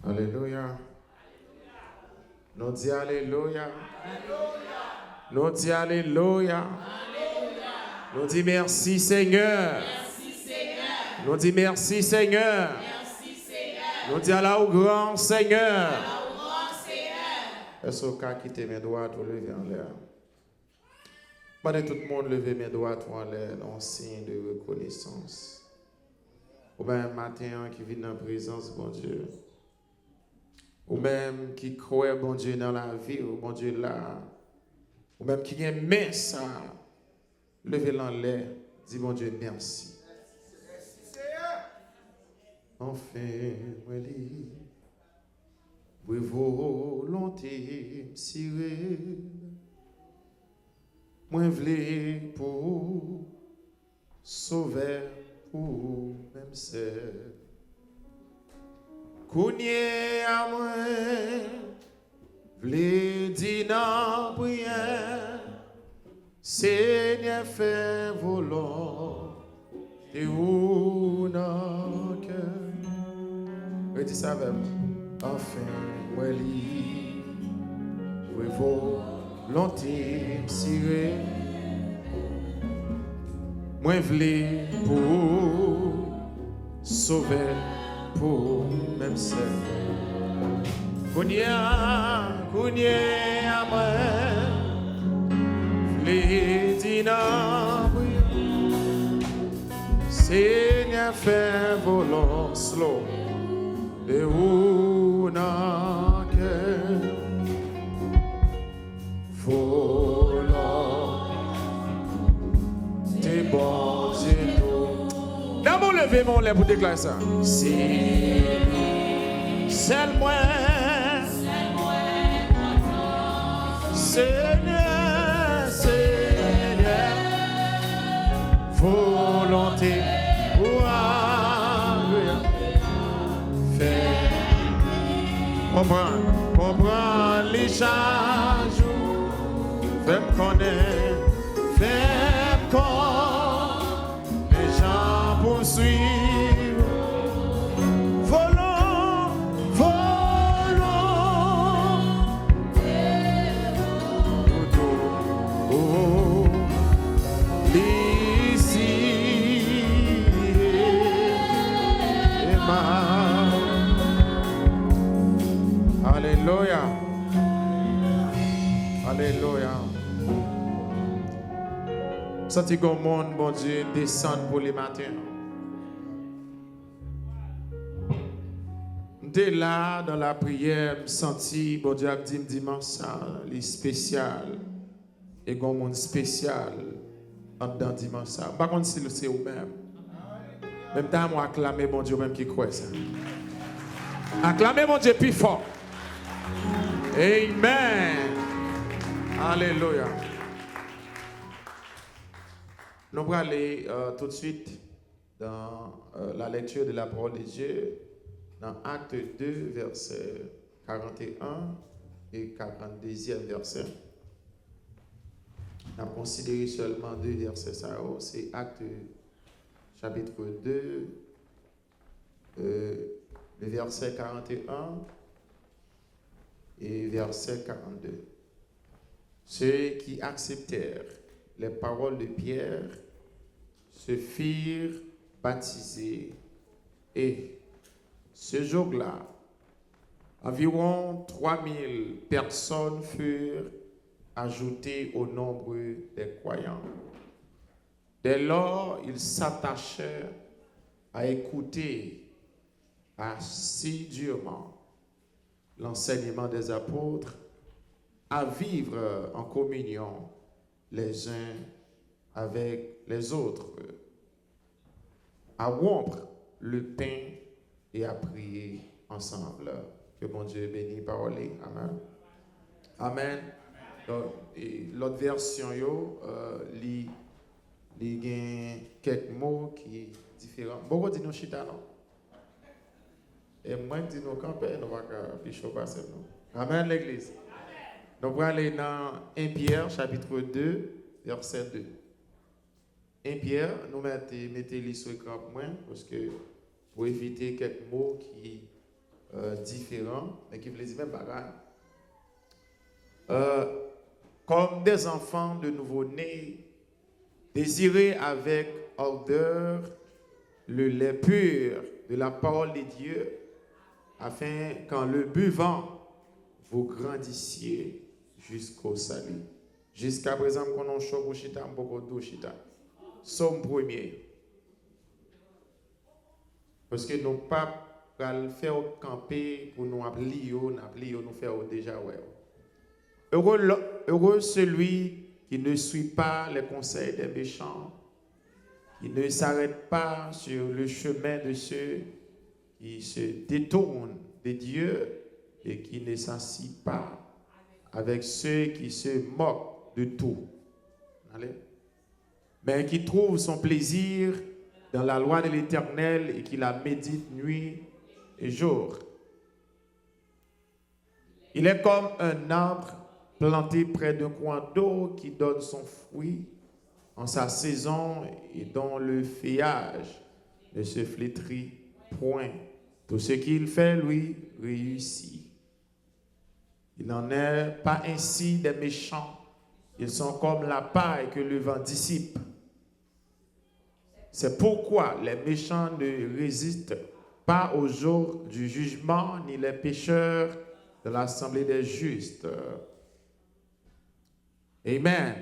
Alléluia. Nous disons Alléluia. Nous disons Alléluia. Nous disons merci Seigneur. Nous disons merci Seigneur. Nous disons là au grand Seigneur. Est-ce que quitter mes doigts pour lever en l'air? Pendant tout le monde lever mes doigts en l'air en signe de reconnaissance. Ou même matin qui vit dans la présence, bon Dieu. Ou même qui croit, bon Dieu, dans la vie, ou bon Dieu là. Ou même qui aime ça. Levez-le en l'air. Dis bon Dieu, merci. Enfin, moi, oui, volonté, siré. Moi, v'lais pour sauver, pour même seul. Kounye à moi, v'lais dire dans prière. Seigneur, fais volonté ou non cœur. Redis ça avec moi. Enfin, moi, oui, volonté, siré. Moi, v'lais pour sauver, pour même seul. Kounye à moi, v'lais dire non, Seigneur, fais volant, slow. De où n'a que volant, t'es bon, c'est tout. D'abord, levez mon lait pour déclarer ça. C'est moi, Seigneur, Seigneur, volonté. Comprends les charges, fais-moi connaître, fais-moi connaître, les gens poursuivent, volons, ici, et ma. Alléluia. Alléluia. Senti que le monde, bon Dieu, descend pour les matins. Dès là, dans la prière, je senti, bon Dieu, a dit dimanche ça, les spécial. Et un monde spécial dans dimanche ça. Par contre, si c'est vous-même. Même temps, moi, acclamer mon Dieu, même qui croit ça. Acclamer mon Dieu plus fort. Amen. Alléluia. Nous allons aller tout de suite dans la lecture de la parole de Dieu, dans Acte 2, versets 41 et 42e verset. On a considéré seulement deux versets. C'est Acte chapitre 2, le verset 41 et verset 42. Ceux qui acceptèrent les paroles de Pierre se firent baptiser et ce jour-là, environ 3000 personnes furent ajoutées au nombre des croyants. Dès lors, ils s'attachèrent à écouter assidûment l'enseignement des apôtres, à vivre en communion les uns avec les autres, à rompre le pain et à prier ensemble. Que mon Dieu bénisse parole. Amen. Amen. L'autre version, il y a quelques mots qui sont différents. Beaucoup de nous chita, non? Et moi, je dis nous camper, nous va ficher au passé. Amen, l'église. Nous allons aller dans 1 Pierre, chapitre 2, verset 2. 1 Pierre, nous mettez les sur l'écran parce que pour éviter quelques mots qui différents, mais qui veulent dire même bagaille. Comme des enfants de nouveau-nés, désirez avec ardeur le lait pur de la parole de Dieu, afin qu'en le buvant, vous grandissiez jusqu'au salut. Jusqu'à présent, qu'on a choc au chita, beaucoup d'eau chita. Somme premier. Parce que nos papes le faire camper pour nous appeler, nous faire déjà ouais. Heureux celui qui ne suit pas les conseils des méchants, qui ne s'arrête pas sur le chemin de ceux qui se détournent de Dieu et qui ne s'assit pas avec ceux qui se moquent de tout. Allez. Mais qui trouve son plaisir dans la loi de l'Éternel et qui la médite nuit et jour. Il est comme un arbre planté près d'un coin d'eau qui donne son fruit en sa saison et dont le feuillage ne se flétrit point. Tout ce qu'il fait, lui, réussit. Il n'en est pas ainsi des méchants. Ils sont comme la paille que le vent dissipe. C'est pourquoi les méchants ne résistent pas au jour du jugement, ni les pécheurs de l'assemblée des justes. Amen.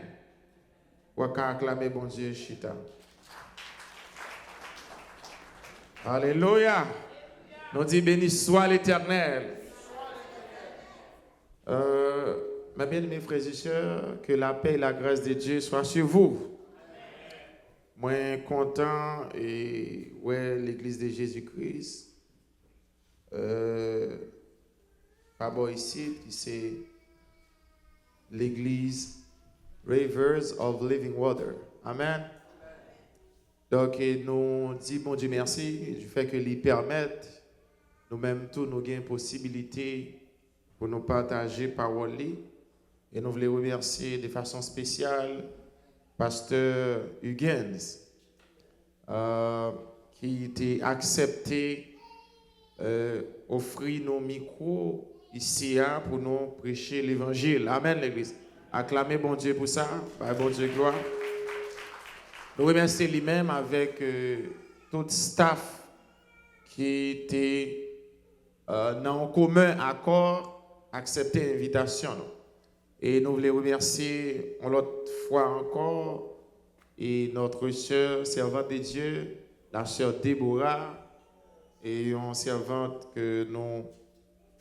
Waka acclamer bon Dieu, Chita. Alléluia. Nous disons béni soit l'Éternel. Mes bien-aimés frères et sœurs, que la paix et la grâce de Dieu soient sur vous. Moi, content et ouais, l'Église de Jésus-Christ. Pas bon ici, qui c'est l'Église Rivers of Living Water. Amen. Donc, nous disons bon Dieu merci du fait que lui permettent nous-mêmes tous nous gain possibilité pour nous partager parole. Et nous voulons remercier de façon spéciale Pasteur Huygens qui a accepté offrir nos micros ici pour nous prêcher l'évangile. Amen, l'Église. Acclamez bon Dieu pour ça. Bon Dieu, gloire. Nous remercions lui-même avec tout le staff qui était dans un commun accord accepter l'invitation. Et nous voulons remercier une autre fois encore et notre sœur servante de Dieu, la sœur Déborah, et une servante que nous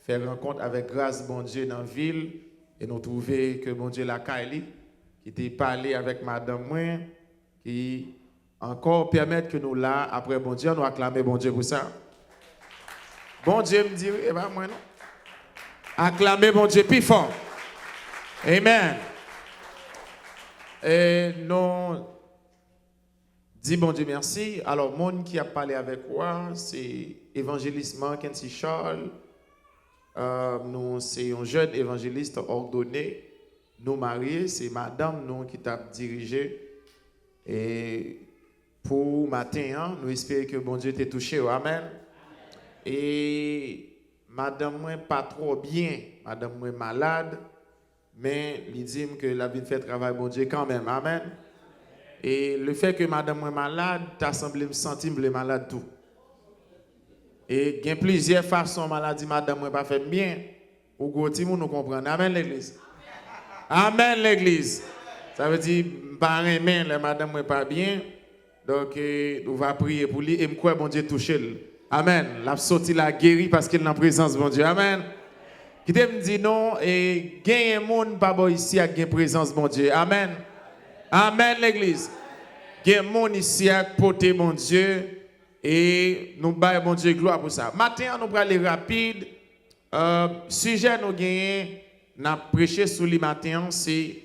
faisons rencontre avec grâce bon Dieu dans la ville et nous trouvons que bon Dieu la Kaili, qui était parlé avec madame moi, qui encore permettent que nous là, après bon Dieu, nous acclamer bon Dieu pour ça. Bon Dieu me dit, eh bien moi non. Acclamer bon Dieu plus fort. Amen. Et nous dis bon Dieu merci. Alors, le monde qui a parlé avec moi, c'est évangéliste Mackenzie Charles. Nous, c'est un jeune évangéliste ordonné. Nous mariés, c'est madame nous qui t'a dirigé. Et pour matin, nous espérons que bon Dieu t'ait touché. Amen. Et madame moi pas trop bien, madame moi malade. Mais il dit que la vie fait travail bon Dieu quand même. Amen. Et le fait que madame est malade, t'as semblé me sentir malade tout. Et il y a plusieurs façons maladie madame n'est pas fait bien. Ou goti nous comprendre. Amen l'église. Amen l'église. Ça veut dire pas aimer la madame n'est pas bien. Donc on va prier pour lui et me croire bon Dieu toucher. Amen. La sorti la guéri parce qu'il est en présence bon Dieu. Amen. Qui te me dit non et gagne un monde pas bon ici à gagne présence mon Dieu. Amen. Amen l'église. Gagne un monde ici à porter mon Dieu et nous baillons mon Dieu gloire pour ça. Maintenant nous allons aller rapide. Sujet nous gagne n'a prêché sur le matin c'est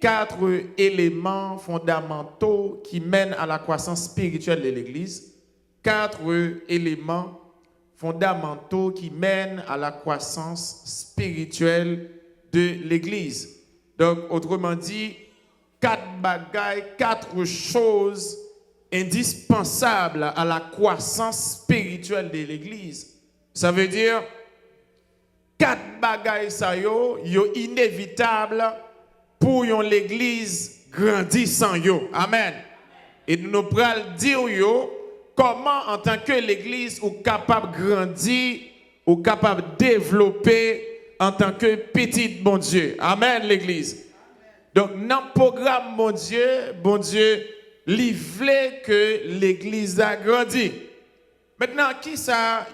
4 éléments fondamentaux qui mènent à la croissance spirituelle de l'église. 4 éléments fondamentaux qui mènent à la croissance spirituelle de l'Église. Donc, autrement dit, 4 bagailles, 4 choses indispensables à la croissance spirituelle de l'Église. Ça veut dire, 4 bagailles ça yo inévitable pour l'église grandissant yo. Amen. Et nous pral dire yo comment en tant que l'église ou capable grandir ou capable développer en tant que petite bon Dieu. Amen l'église. Donc dans le programme bon Dieu il veut que l'église a grandi. Maintenant qui ça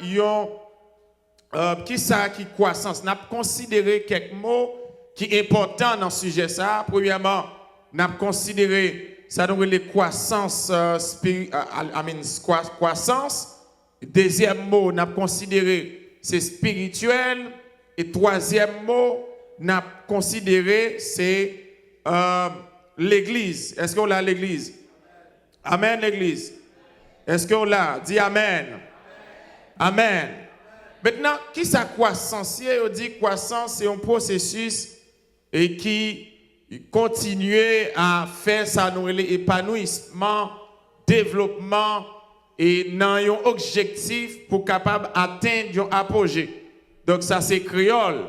qui croissance? N'a considéré quelques mots qui sont importants dans ce sujet ça. Premièrement, n'a considéré ça donc les croissance croissance. Deuxième mot, n'a considéré c'est spirituel et troisième mot, n'a considéré c'est l'église. Est-ce qu'on l'a l'église? Amen l'église. Est-ce qu'on l'a? Dis amen. Amen. Maintenant, qui ça croissance? On dit croissance, c'est un processus et qui continue à faire ça, nous épanouissement, développement et dans un objectif pour capable atteindre un apogée. Donc ça c'est créole.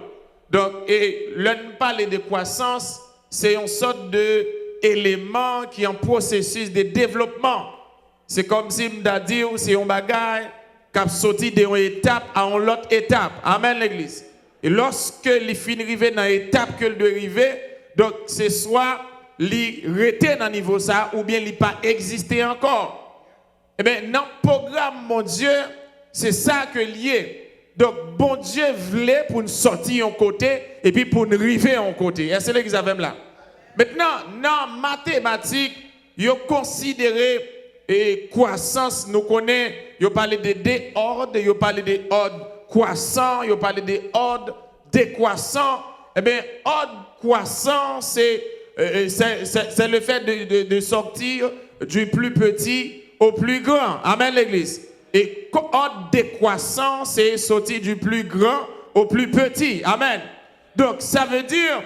Donc et l'on parle de croissance, c'est une sorte de élément qui est en processus de développement. C'est comme si m'da dit c'est un bagage qui a sauté d'une étape à une autre étape. Amen l'église. Et lorsque les fins arrivent dans l'étape que doit arriver, donc c'est soit li rester dans niveau ça ou bien li pas exister encore. Eh bien dans le programme mon Dieu, c'est ça que lié. Donc bon Dieu voulait pour nous sortir en côté et puis pour nous arriver en côté. Est-ce que vous avez là? Maintenant dans mathématiques, yo considéré et croissance, nous connaissons, yo parlé de ordre, yo parlé de ordre croissant, yo parlé de ordre décroissant. Eh bien, ordre croissant, c'est le fait de sortir du plus petit au plus grand. Amen, l'église. Et ordre décroissant, c'est sortir du plus grand au plus petit. Amen. Donc, ça veut dire,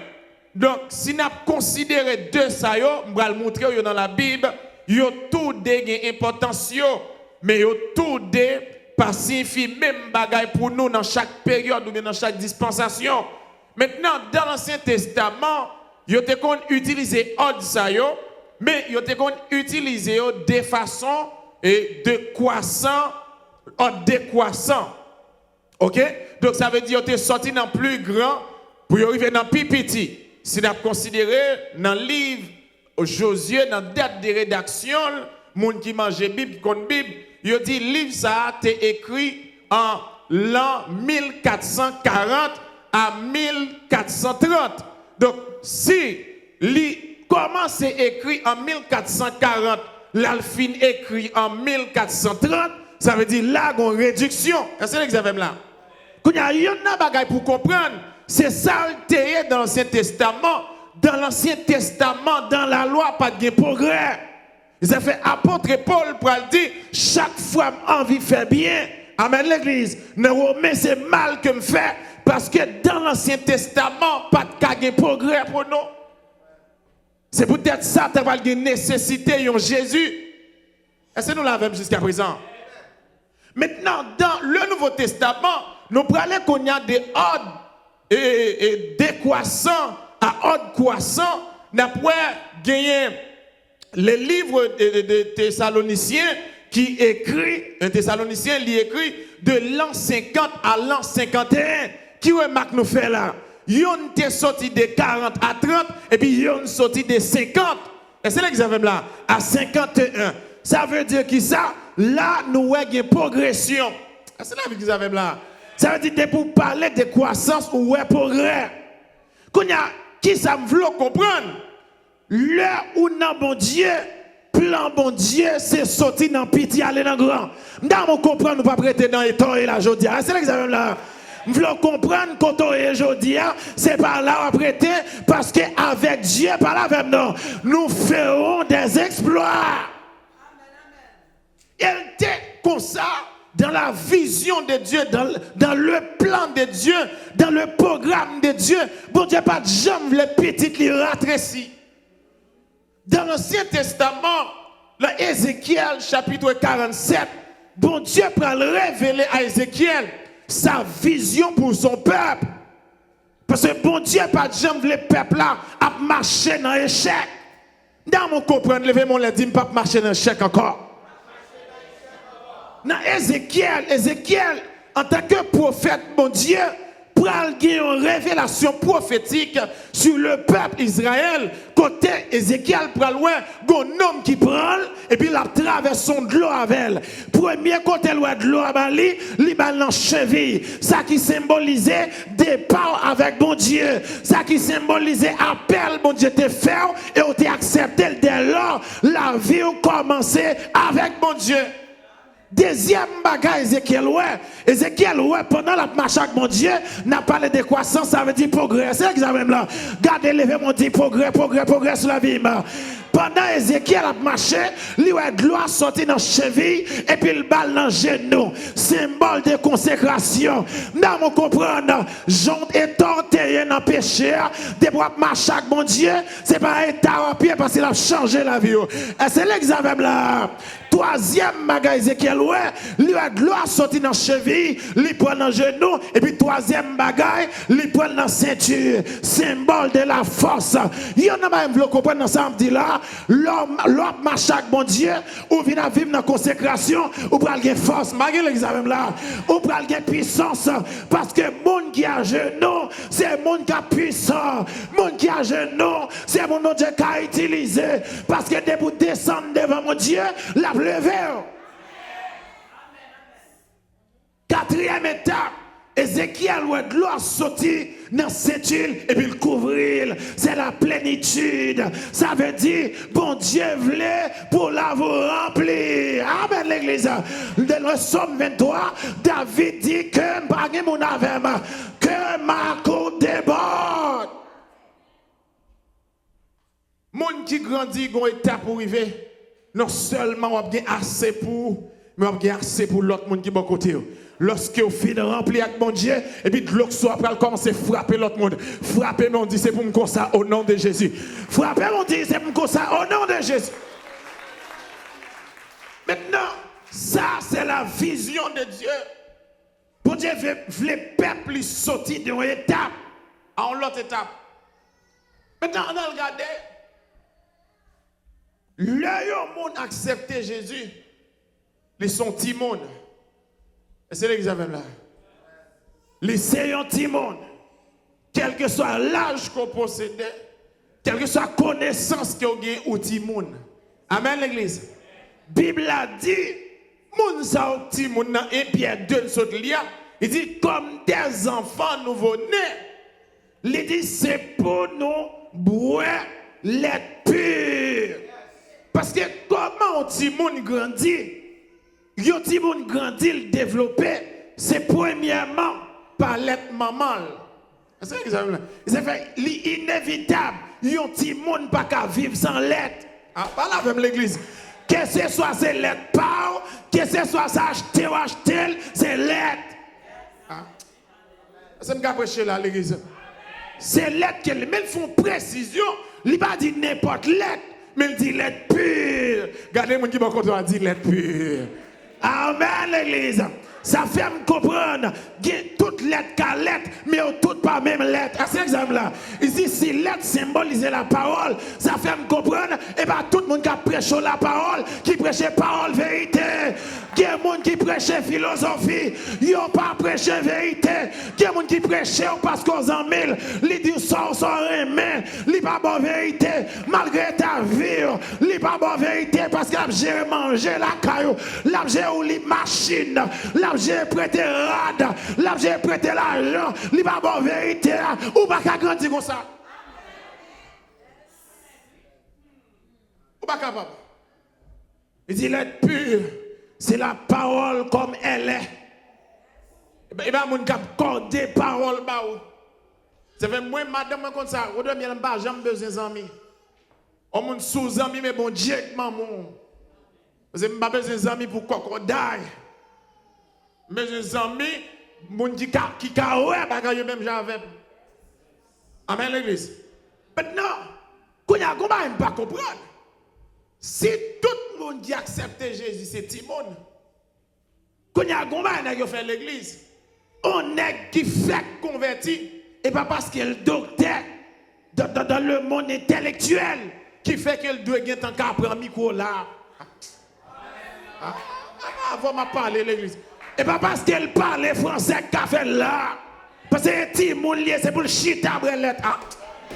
donc, si nous considérons deux ça, on va le montrer dans la Bible, yo tout des importance, mais yo tout des pas signifie même bagaille pour nous dans chaque période ou bien dans chaque dispensation. Maintenant, dans l'Ancien Testament, yo te kon utiliser ordre ça yo, mais yo te kon utiliser de façon et de croissant, ordre décroissant. OK? Donc ça veut dire yo te sorti dans plus grand pour arriver dans plus petit. Si nous considéré dans le livre Josué, dans la date de rédaction, moun qui mange Bible, qui connaît Bible, il dit livre ça a été écrit en l'an 1440 à 1430. Donc, si li commence écrit en 1440, l'alfin écrit en 1430, ça veut dire là, il y a une réduction. Est-ce que vous avez là? Quand il y a un bagage pour comprendre, c'est ça le dans l'Ancien Testament. Dans l'Ancien Testament, dans la loi, pas de progrès. Ils ont fait apôtre Paul pour dire chaque fois envie de faire bien. Amen l'église. Non, mais c'est mal que me fait parce que dans l'Ancien Testament, pas de progrès pour nous. C'est peut-être ça que tu as une nécessité en Jésus. Est-ce que nous l'avons jusqu'à présent? Maintenant, dans le Nouveau Testament, nous parlons qu'on y a des ordres et décroissants à ordre croissant. Nous avons gagné le livre de Thessaloniciens qui écrit, un Thessalonicien il écrit de l'an 50 à l'an 51. Qui remarque nous fait là? Yon est sorti de 40 à 30 et puis yon sorti de 50. Et c'est là que vous avez là, à 51. Ça veut dire que ça, là nous avons une progression. C'est là que vous avez là. Ça veut dire que pour parler de croissance ou de progrès. Qui ça me veut comprendre? L'heure où non bon Dieu, plan bon Dieu, c'est sorti dans petit, aller dans grand. Nous comprendre, nous pas prêter dans les temps et la jodia. C'est là que vous avez là. Nous voulons comprendre quand on est aujourd'hui, c'est par là à prêter, parce qu'avec Dieu, par là avec nous, nous ferons des exploits. Elle était comme ça dans la vision de Dieu, dans le plan de Dieu, dans le programme de Dieu. Bon Dieu, pas de jambe, les petites les ratrécies. Dans l'Ancien Testament, dans Ézéchiel chapitre 47, bon Dieu peut le révéler à Ézéchiel. sa vision pour son peuple. Parce que bon Dieu, pas de jamais le peuple là à marcher dans l'échec. Dans mon comprendre, levez mon lait, dit pas marcher dans l'échec encore. Dans Ézéchiel, en tant que prophète, mon Dieu, pral gen une révélation prophétique sur le peuple Israël. Côté Ézéchiel pral ouais, gon homme qui prend et puis la traversation de l'eau avec elle. Premier côté de l'eau à Bali, li dans cheville. Ça qui symbolisait départ avec bon Dieu. Ça qui symbolisait appel bon Dieu te fait et on t'a accepté dès lors la vie a commencé avec bon Dieu. Deuxième bagage, Ézéchiel, pendant la marche avec mon Dieu, n'a parlé de croissance, ça veut dire progrès. C'est l'examen là. Gardez, levez mon dit progrès sur la vie. Pendant Ézéchiel a marché, lui a de l'eau sorti dans cheville et puis le balle dans genou. Symbole de consécration. Dans mon comprendre, Jean est enterré dans le péché. De marcher avec mon Dieu, c'est pas un état à pied parce qu'il a changé la vie. Et c'est l'examen là. Troisième bagage, Ézéchiel, lui a de l'eau sorti dans cheville, lui prend dans genou, et puis troisième bagage, lui prend dans ceinture. Symbole de la force. Il y en a même qui comprennent dans ça, dit là, l'homme marche avec mon Dieu, ou vient à vivre dans la consécration, ou pour avoir force, malgré l'examen là, ou pour avoir puissance, parce que le monde qui a genou, c'est le monde qui a puissance. Le monde qui a genou, c'est mon Dieu qui a utilisé, parce que dès pour descendre devant mon Dieu, la levé. Quatrième étape, Ézéchiel où de l'eau sorti dans cette île et puis le couvrir. C'est la plénitude. Ça veut dire, bon Dieu voulait pour la vous remplir. Amen l'église. Dans le psaume 23, David dit que ma cour déborde. Monde qui grandit, il y a une étape pour arriver. Non seulement on a bien assez pour, mais on a bien assez pour l'autre monde qui est bon côté. Lorsque vous finissez de remplir avec mon Dieu, et puis de l'autre soit après commencer à frapper l'autre monde. Frapper, mon Dieu, c'est pour me comme ça au nom de Jésus. Frapper, mon Dieu, c'est pour me comme ça au nom de Jésus. Maintenant, ça c'est la vision de Dieu. Bon Dieu veut le peuple sortir d'une étape à l'autre étape. Maintenant, on a regardé. Le monde accepté Jésus, ils sont petits monde. C'est l'examen là. Les séants petits monde. Quel que soit l'âge qu'on possédait, quelle que soit la connaissance qu'on a au petit monde. Amen l'église. Bible a dit, moun sa au petit monde dans 1 Pierre 2 saute lia, il dit comme des enfants nouveau-nés. Il dit c'est pour nous boire lait pur. Parce que comment un petit monde grandit, un petit monde grandit, le développer, c'est premièrement par l'être maman. C'est ça qu'ils ont c'est fait inévitable. Un petit monde pas qu'à vivre sans l'être. Ah, pas là même l'église. Que ce soit c'est l'être par, que ce soit ça acheter ou acheter, c'est l'être. Ah. C'est me prêcher là l'église. C'est l'être que mais ils font précision, il pas dit n'importe l'être. Mais il dit l'être pur. Regardez mon qui m'a dit dit l'être pur. Amen l'église. Ça fait me comprendre que toute lettre qu'à lettre, mais toutes pas même lettre. À cet exemple-là, ici, si lettre symbolise la parole, ça fait me comprendre, et bien tout le monde qui prêche la parole, qui prêche parole vérité. Il y a des gens qui prêchent philosophie, ils n'ont pas prêché vérité. Il y a des gens qui prêchent parce qu'on en mille, ils disent ça, ça remet, ils n'ont pas bonne vérité, malgré ta vie, ils n'ont pas bonne vérité parce qu'ils ont géré manger la caillou, ils ont géré les machines, j'ai prêté rad, là j'ai prêté l'argent, il va pas vérité, ou pas qu'à grandir comme ça. Ou pas capable. Il dit l'être pur, c'est la parole comme elle est. Et bien, mon cap cordé parole ba ou. C'est fait moi madame comme ça, ou demi pas jamais besoin d'amis. On mon sous amis mais bon Dieu maman. Parce que pas besoin d'amis pour crocodile. Mes amis, mon qui ka ouais bagaille même j'avais. Amen l'église. Maintenant, qu'on y a comment pas comprendre. Si tout le monde qui accepte Jésus c'est Timon. Qu'on y a comment n'a fait l'église. On est qui fait converti, et pas parce qu'il est docteur dans le monde intellectuel qui fait qu'il doit gagner tant qu'à prendre micro là. Avant de parler l'église. Et pas parce qu'elle parle français qu'a fait là. Parce que c'est mon lié, c'est pour le chita brelette.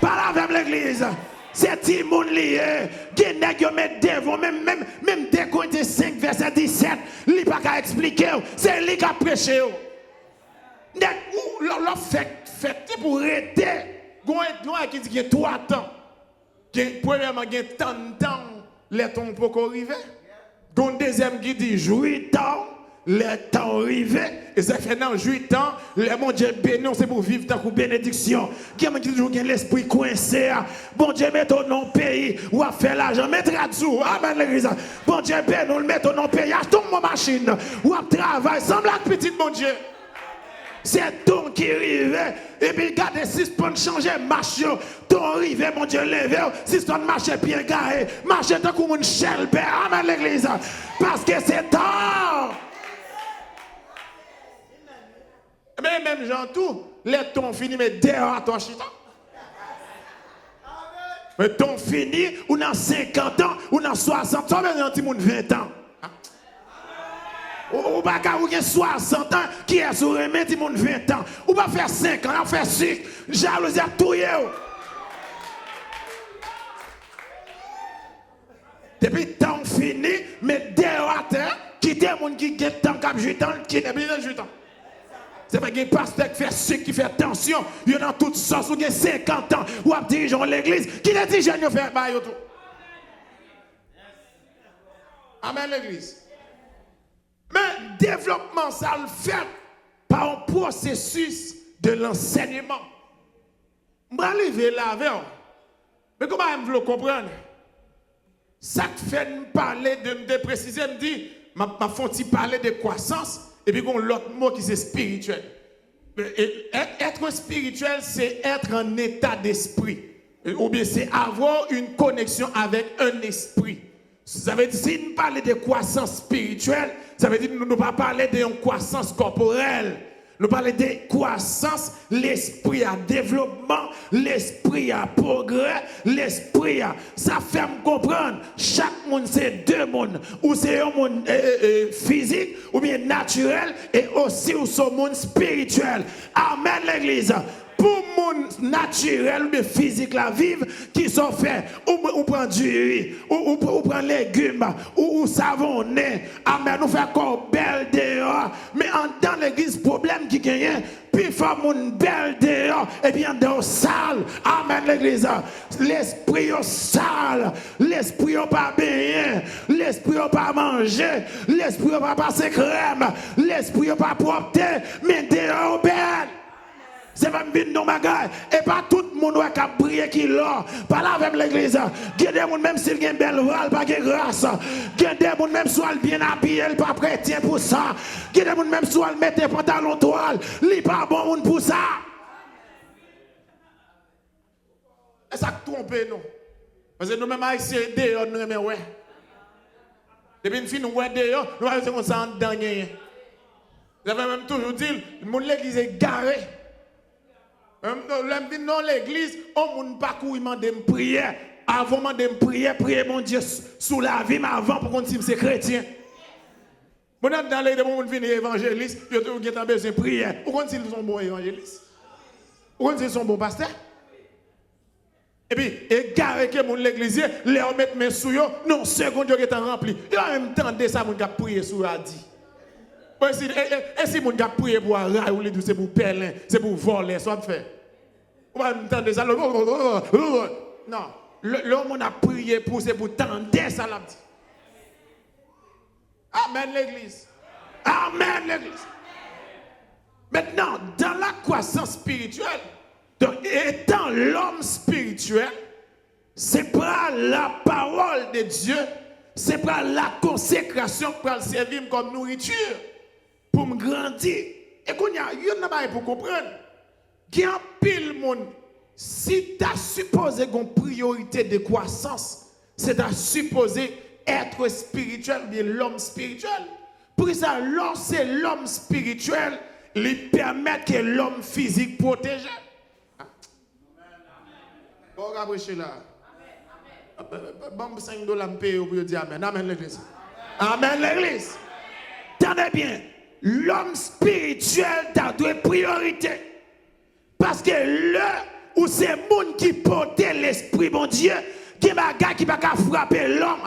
Parle avec l'église. C'est Timon lié. Qui n'est que met devant, même dès qu'on était 5 verset 17, il n'a pas qu'à expliquer. C'est lui qui a prêché. L'on fait pour arrêter. Nous qui dit qu'il y a 3 temps. Premièrement, il y a tant de temps, les temps pour arriver. Donc, deuxième qui dit 8 temps, les temps arrivés. Et ça fait dans 8 ans, le bon Dieu béni, c'est pour vivre tant que bénédiction. Qui a toujours l'esprit coincé. Bon Dieu, met ton nom pays, ou a fait l'argent, mettre à dessous. Amen, l'église. Bon Dieu béni, nous le mettons dans pays, achetons ma machine, ou a travail, semble à petit bon Dieu. C'est ton qui arrive. Et puis, regardez, si tu changer, marche, ton arrive, mon Dieu, levé. Si tu marches bien garé, marche tant comme une chelbe. Amen, l'église. Parce que c'est temps. Mais même gens tout, les tons finis, mais dehors à toi, chita. Mais ton fini, ou dans 50 ans, ou dans 60 ans, mais dans 20 ans. Ou pas qu'à 60 ans qui est sur le même 20 ans. Ou pas faire 5 ans, on fait 6. Jalousie à tout. Depuis temps fini, mais dehors à terre, qui est monde qui a temps cap jutant, qui n'est pas jutant. C'est pas un pasteur qui fait ce qui fait attention. Il y a dans toutes sortes, ou il y a 50 ans, ou a dirigeant l'église, qui est dirigeant, il fait bail tout. Amen l'église. Mais développement, ça le fait par un processus de l'enseignement. Je vais arriver là avec vous. Mais comment vous le comprendre? Ça te fait me parler, de me préciser, me dire, ma font-il parler de croissance, et puis l'autre mot qui c'est spirituel. Et être spirituel, c'est être en état d'esprit. Ou bien c'est avoir une connexion avec un esprit. Ça veut dire, si nous parlons de croissance spirituelle, ça veut dire que nous ne parlons pas de croissance corporelle. Nous parlons de croissance, l'esprit à développement, l'esprit à progrès, l'esprit à... Ça fait me comprendre, chaque monde c'est 2 mondes. Ou c'est un monde physique, ou bien naturel, et aussi ou son monde spirituel. Amen l'église. Pour monde naturel ou physique la vivre qui sont faits ou prend du riz ou prend légumes ou savonner. Amen, nous fait encore belle dehors, mais dans l'église problème qui gagne puis faut mon belle dehors et bien dehors sale. Amen l'église. L'esprit est sale, l'esprit est pas bien, l'esprit est pas manger, l'esprit est pas passer crème, l'esprit est pas propre, mais dehors belle. C'est pas une non bagaille. Et pas tout le monde qui a brillé qui l'a. Pas là avec l'église. Il y a des gens même s'il y a une belle voile, pas de grâce. Il y a des gens même si elle bien habillé, elle pas chrétien pour ça. Il y a des gens même si elle met des pantalons toile, il pas bon pour ça. Et ça trompe nous. Parce que nous même haïtiens dehors nous mais ouais. Depuis une fille nous ouais dehors, nous va comme ça en dernier. J'avais même toujours dit, l'église est garée. Dans l'église, on ne pas demander de prier. Avant de prier mon Dieu sous la vie, mais avant pour qu'on dise c'est chrétien. Dans les gens qui viennent évangélistes, ils ont besoin de prier. Pourquoi ils sont bons évangélistes? Pourquoi ils sont bons pasteurs? Et puis, égaré que l'église, les mettent mes sous eux, non, second Dieu qui est rempli. Et en même temps, de ça, mon gars prier sous a dit. Et si mon gars prier pour un rail, ou c'est pour perlin, c'est pour voler, ça me fait. On va entendre ça. Non, l'homme a prié pour c'est pour tendre ça l'a dit. Amen l'église. Amen l'église. Maintenant, dans la croissance spirituelle, donc, étant l'homme spirituel, c'est pas la parole de Dieu, c'est pas la consécration pour le servir comme nourriture. Pour me grandir. Et qu'on y a un pour comprendre. Il y a un pile monde. Si tu as supposé une priorité de croissance, c'est à supposer être spirituel ou bien l'homme spirituel. Pour ça, c'est l'homme spirituel lui permettre que l'homme physique protège. Bon, on va prêcher là. Bon, 5 dollars me paye pour dire amen. Amen l'église. Amen l'église. Tenez bien, l'homme spirituel a deux priorités. Parce que là où c'est le monde qui porte l'esprit, bon Dieu, qui va frapper l'homme,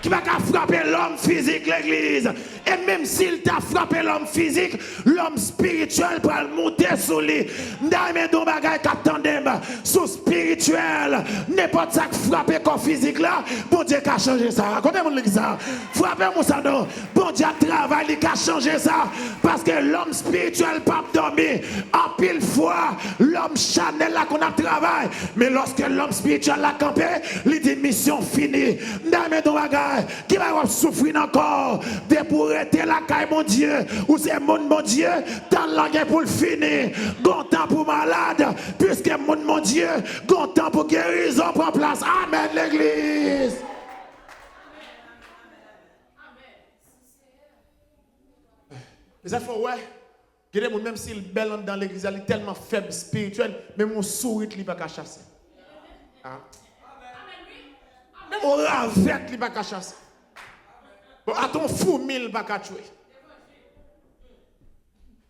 qui va frapper l'homme physique, l'église. Et même s'il t'a frappé l'homme physique, l'homme spirituel pour le monter sur lui. N'aimez donc bagay captandem, sous spirituel, n'importe ça qui frappe comme physique là, bon Dieu qui a changé ça. Racontez-moi l'église ça. Frappez-moi ça non. Bon Dieu travaille, qui a changé ça. Parce que l'homme spirituel pas dormir. En pile fois, l'homme chanel là qu'on a travaillé. Mais lorsque l'homme spirituel l'a campé, il dit mission finie. N'aimez donc bagay, qui va souffrir encore de pour être la caille mon Dieu ou c'est mon Dieu dans la guerre pour le finir content pour malade puisque mon Dieu content pour guérison prend place. Amen l'église. Les enfants ouais même s'il bel dans l'église il est tellement faible spirituel même mon sourire il pas qu'à chasser. Même mon ravette il pas qu'à chasser. À ton fou mille pas qu'à tuer.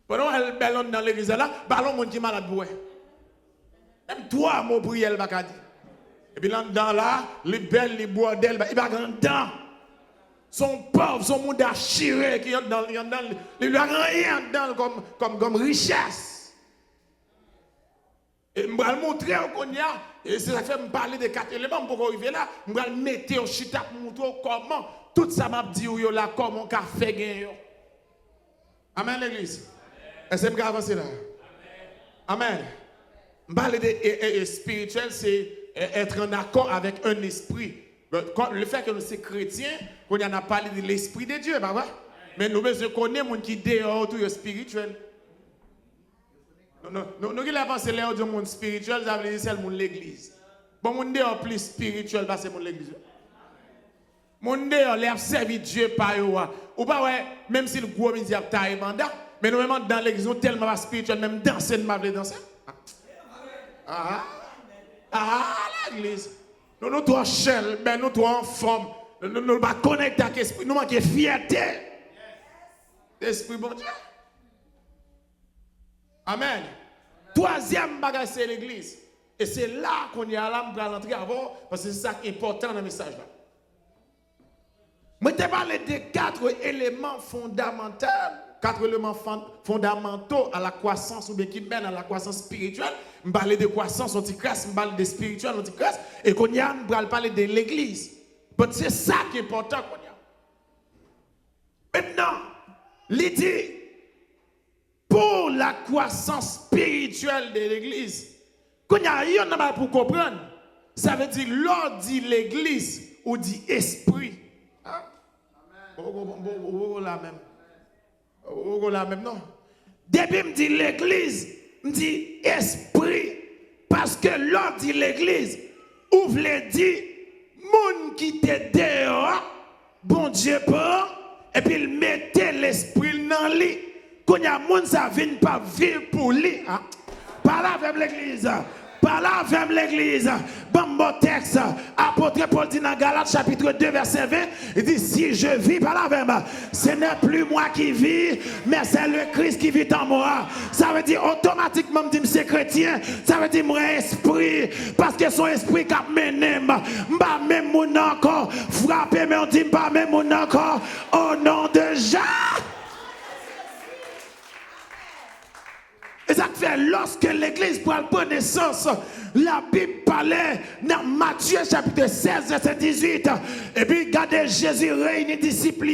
Pendant elle ballonne dans l'église là, ballon mon qui malade pour même toi mon prière pas qu'à dire. Et puis là dedans là, les belles les bordel, il pas grand dedans. Son pauvre, son monde achiré qui est dans il lui a rien dedans comme richesse. Et me montrer qu'on y a et ça fait me parler de 4 éléments pour arriver là, me mettre au chita pour montrer comment tout ça m'a dit yo là comment qu'a fait gain yo. Amen l'église. Est-ce que je peux avancer là? Amen. Parler de spirituel c'est être en accord avec un esprit. Le fait que nous sommes chrétiens, qu'on y en a parlé de l'esprit de Dieu, pas vrai? Mais nous besoin connaître les gens qui dehors tout spirituel. Nous qui la pensé là du monde spirituel, ça veut dire c'est le monde l'église. Bon monde dehors plus spirituel parce que c'est monde l'église. Monde dehors les servi Dieu par eux. Ou pas ouais, même si le gros midi a taille mandat, mais nous même dans l'église nous tellement spirituel même danser ne m'avait danser. L'église. Nous trois chels, ben nous trois en forme. Nous pas connecter avec l'esprit, nous manquons fierté. L'esprit bon Dieu. Amen. Troisième bagage c'est l'église. Et c'est là qu'on y a là pour l'entrer avant parce que c'est ça qui est important dans le message là. Moi je parle des 4 éléments fondamentaux, 4 éléments fondamentaux à la croissance ou bien qui mènent à la croissance spirituelle. Je parle de croissance anti-Christ, je parle de spirituel anti-Christ et qu'on y a on parler de l'église. Mais c'est ça qui est important qu'on y a. Maintenant, l'idée pour la croissance spirituelle de l'église, qu'on y a rien pour comprendre, ça veut dire l'ordre dit l'église ou dit esprit. La même non. Depuis me dit l'église, me dit esprit parce que l'ordre dit l'église ouvre les dit monde qui te dehors bon Dieu prend et puis il mettait l'esprit dans lui quand y a monde ça vient pas vivre pour lui par là avec l'église. Par là avec l'église, bon texte, apôtre Paul dit dans Galates chapitre 2 verset 20, il dit si je vis par là avec moi, ce n'est plus moi qui vis, mais c'est le Christ qui vit en moi. Ça veut dire automatiquement, me dit c'est chrétien, ça veut dire mon esprit, parce que son esprit qui a mené, pas même mon encore, frappé, mais on dit pas même mon encore, au nom de Jésus. Et ça fait lorsque l'église prend naissance, la Bible parlait dans Matthieu chapitre 16, verset 18. Et puis, regardez Jésus réunit les disciples.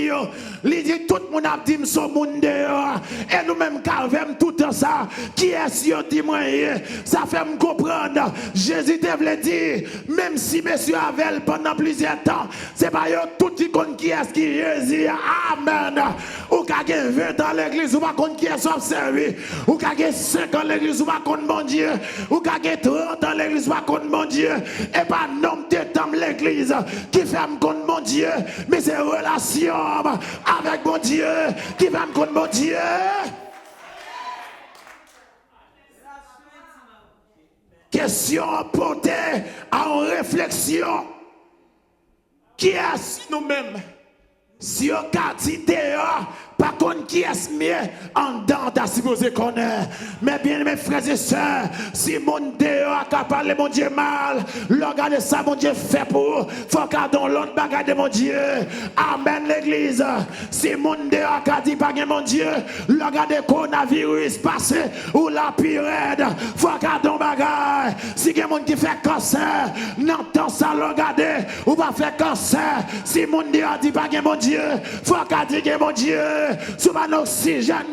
Il dit tout le monde a dit son monde dehors. Et nous-mêmes, carvem tout ça. Qui est-ce qui dit moi? Ça fait me comprendre. Jésus devait dire, même si monsieur avait pendant plusieurs temps, c'est pas tout qui compte qui est-ce qui Jésus. Amen. Ou qui a 20 ans l'église, ou pas compte qui est observé. Ou qui a 5 ans l'église, ou pas compte mon Dieu. Ou qui a 30 ans l'église, ou pas compte mon Dieu. Et pas nombre de temps l'église qui fait me compte mon Dieu. Mais c'est relation avec mon Dieu qui fait me compte mon Dieu. question portée à une réflexion. Qui est nous-mêmes? Si on a dit dehors, par contre, qui est mieux en dedans, t'as supposé connaître. Mais bien, mes frères et sœurs, si mon dehors a parlé mon Dieu mal, regardez ça, mon Dieu fait pour, faut qu'on donne l'autre bagage de mon Dieu. Amen, l'église. Si mon dehors a dit pas mon Dieu, regardez coronavirus passé ou la pyrède, faut qu'on donne bagage. Si il y a monde qui fait cancer, n'entend ça, regardez, ou pas faire cancer. Si mon dehors a dit pas mon Dieu, faut qu'on dise que mon Dieu. Sous un oxygène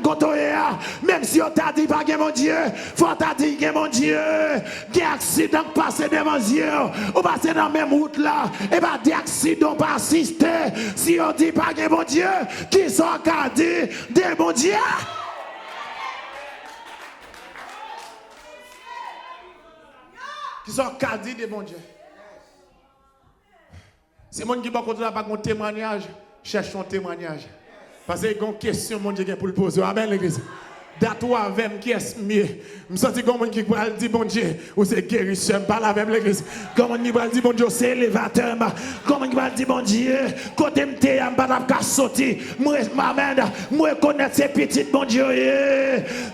même si on t'a dit pas que mon Dieu, faut t'a dit que mon Dieu, des accidents passés devant Dieu, ou passer dans la même route là, et bien des accidents pas assister. Si on dit pas que mon Dieu, qui sont qu'à dire de mon Dieu? Qui sont qu'à dire de mon Dieu? C'est mon qui va continuer à pas un témoignage, cherche un témoignage. Parce qu'il y a une question mon Dieu pour le poser. Amen l'église. D'attoi avec qui est mieux. Je sens comme un qui va dire bon Dieu, ou c'est guérisseur, je parle avec l'église. Comme on va dire bon Dieu, c'est élévateur. Comme on va dire bon Dieu, côté m'te, je ne vais pas sortir. Moi, je connais ces petites bon Dieu.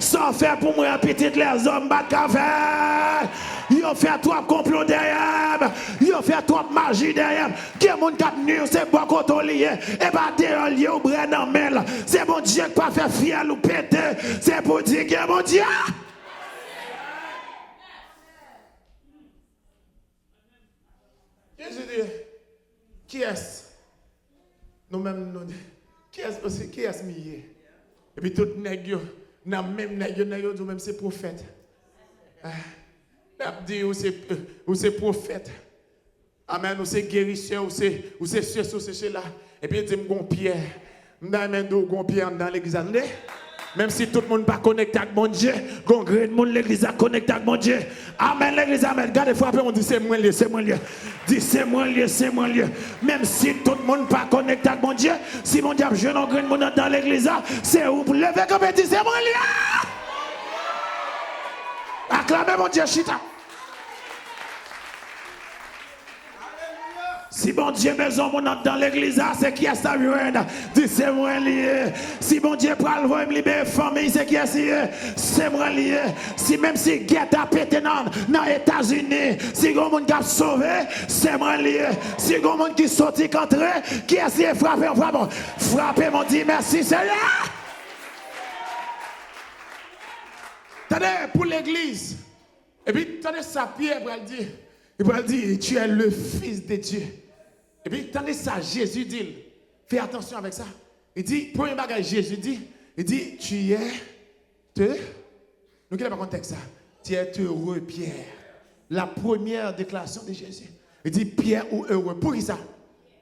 Sans faire pour moi, petite les hommes, pas faire. Ils ont fait trois complots derrière. Ils ont fait trois magie derrière. Qui est mon cap nu, c'est bon quand on lié. Et pas derrière lié au bras dans mel. C'est bon Dieu qui va faire fier ou péter. C'est pour dire que mon Dieu. Jésus dit, qui est-ce? Nous-mêmes, nous qui est-ce aussi? Qui est-ce millier? Et puis tout nègre, dans même nègre, nous-mêmes c'est prophète. Dit ou c'est prophète. Amen, ou c'est guérisseur, ou c'est ceci, ou c'est cela. Et puis il dit, mon Pierre, mon Pierre dans l'église. Même si tout le monde n'est pas connecté avec mon Dieu, grand gré de monde l'église a connecté avec mon Dieu. Amen, l'église, amen. Regardez, frappez, on dit c'est moi lieu, c'est moi lieu. Dit c'est moi lieu, c'est moi lieu. Même si tout le monde n'est pas connecté avec mon Dieu, si mon diable jeune en grand monde dans l'église, c'est où pour lever comme il dit c'est moi lieu. Acclamez mon Dieu, chita. Si bon Dieu maison mon entre dans l'église, c'est qui est ça dit c'est moi lié. Si bon Dieu prend le libérer famille, c'est qui est c'est moi lié. Si même si guerre a pété dans les États-Unis, si grand monde qui a sauvé, c'est moi lié. Si grand monde qui sorti contre, qui est frappé mon Dieu merci Seigneur. Attendez pour l'église. Et puis attendez ça Pierre il va dire tu es le fils de Dieu. Et puis, attendez ça, Jésus dit, fais attention avec ça. Il dit, premier bagage, Jésus dit, il dit, tu es nous quel est le contexte ça? Tu es heureux, Pierre. La première déclaration de Jésus. Il dit, Pierre ou heureux. Pour qui ça?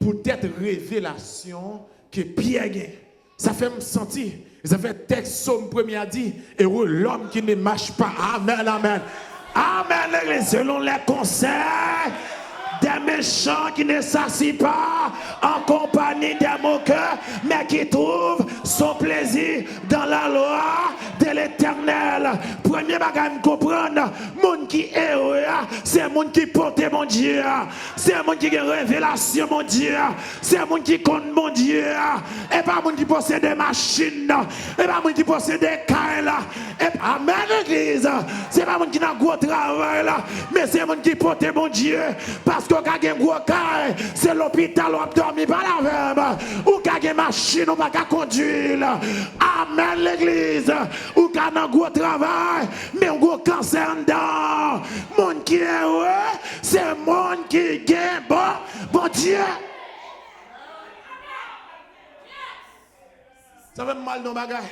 Pour cette révélation que Pierre gagne. Ça fait me sentir. Ça fait texte, Somme 1er a dit, heureux l'homme qui ne marche pas. Amen, amen. Amen, selon les conseils des méchants qui ne s'assient pas en compagnie des moqueurs, mais qui trouvent son plaisir dans la loi de l'Éternel. Premier bagage comprendre, monde qui est heureux, c'est monde qui porte mon Dieu, c'est monde qui a révélation mon Dieu, c'est monde qui compte mon Dieu, et pas monde qui possède des machines, et pas monde qui possède des cailles, et pas amen l'église, c'est pas monde qui n'a gros travail là, mais c'est monde qui porte mon Dieu, parce que quand il y a un gros caille, c'est l'hôpital où on dormi par la verbe, ou quand il y a une machine, on ne peut pas conduire. Amen l'église, ou quand il y a un gros travail, mais un gros cancer dedans. Monde qui est heureux, c'est monde qui gagne bon Dieu. Ça fait mal dans le bagage.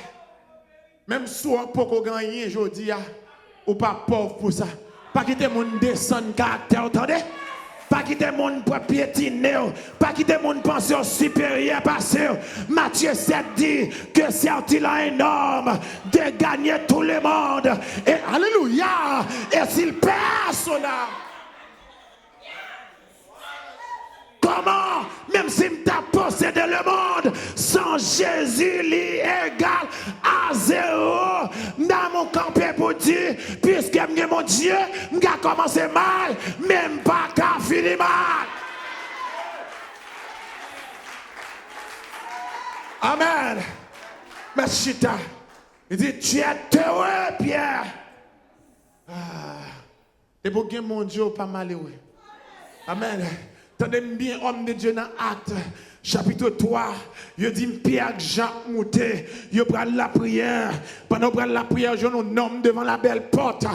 Même si on peut pas gagner aujourd'hui, ou pas pauvre pour ça. Pas quitter mon descendre caractère, attendez? Pas quitter mon pour piétiner, pas quitter mon pension supérieure parce que Matthieu 7 dit que c'est un homme de gagner tout le monde. Et alléluia! Et s'il perd son âme. Comment, même s'il t'a possédé le monde, sans Jésus, il est égal à zéro. Dans mon campé pour dire, puisque mon Dieu, m'ga commencé mal, même pas qu'à finir mal. Amen. Merci Chita. Il dit, tu es heureux, Pierre. Et pour que mon Dieu pas malheureux. Amen. Tendez bien, homme de Dieu dans Acte, chapitre 3. Il dit, Pierre, Jean, monté. Il prend la prière. Pendant prendre la prière, je nous nomme devant la belle porte.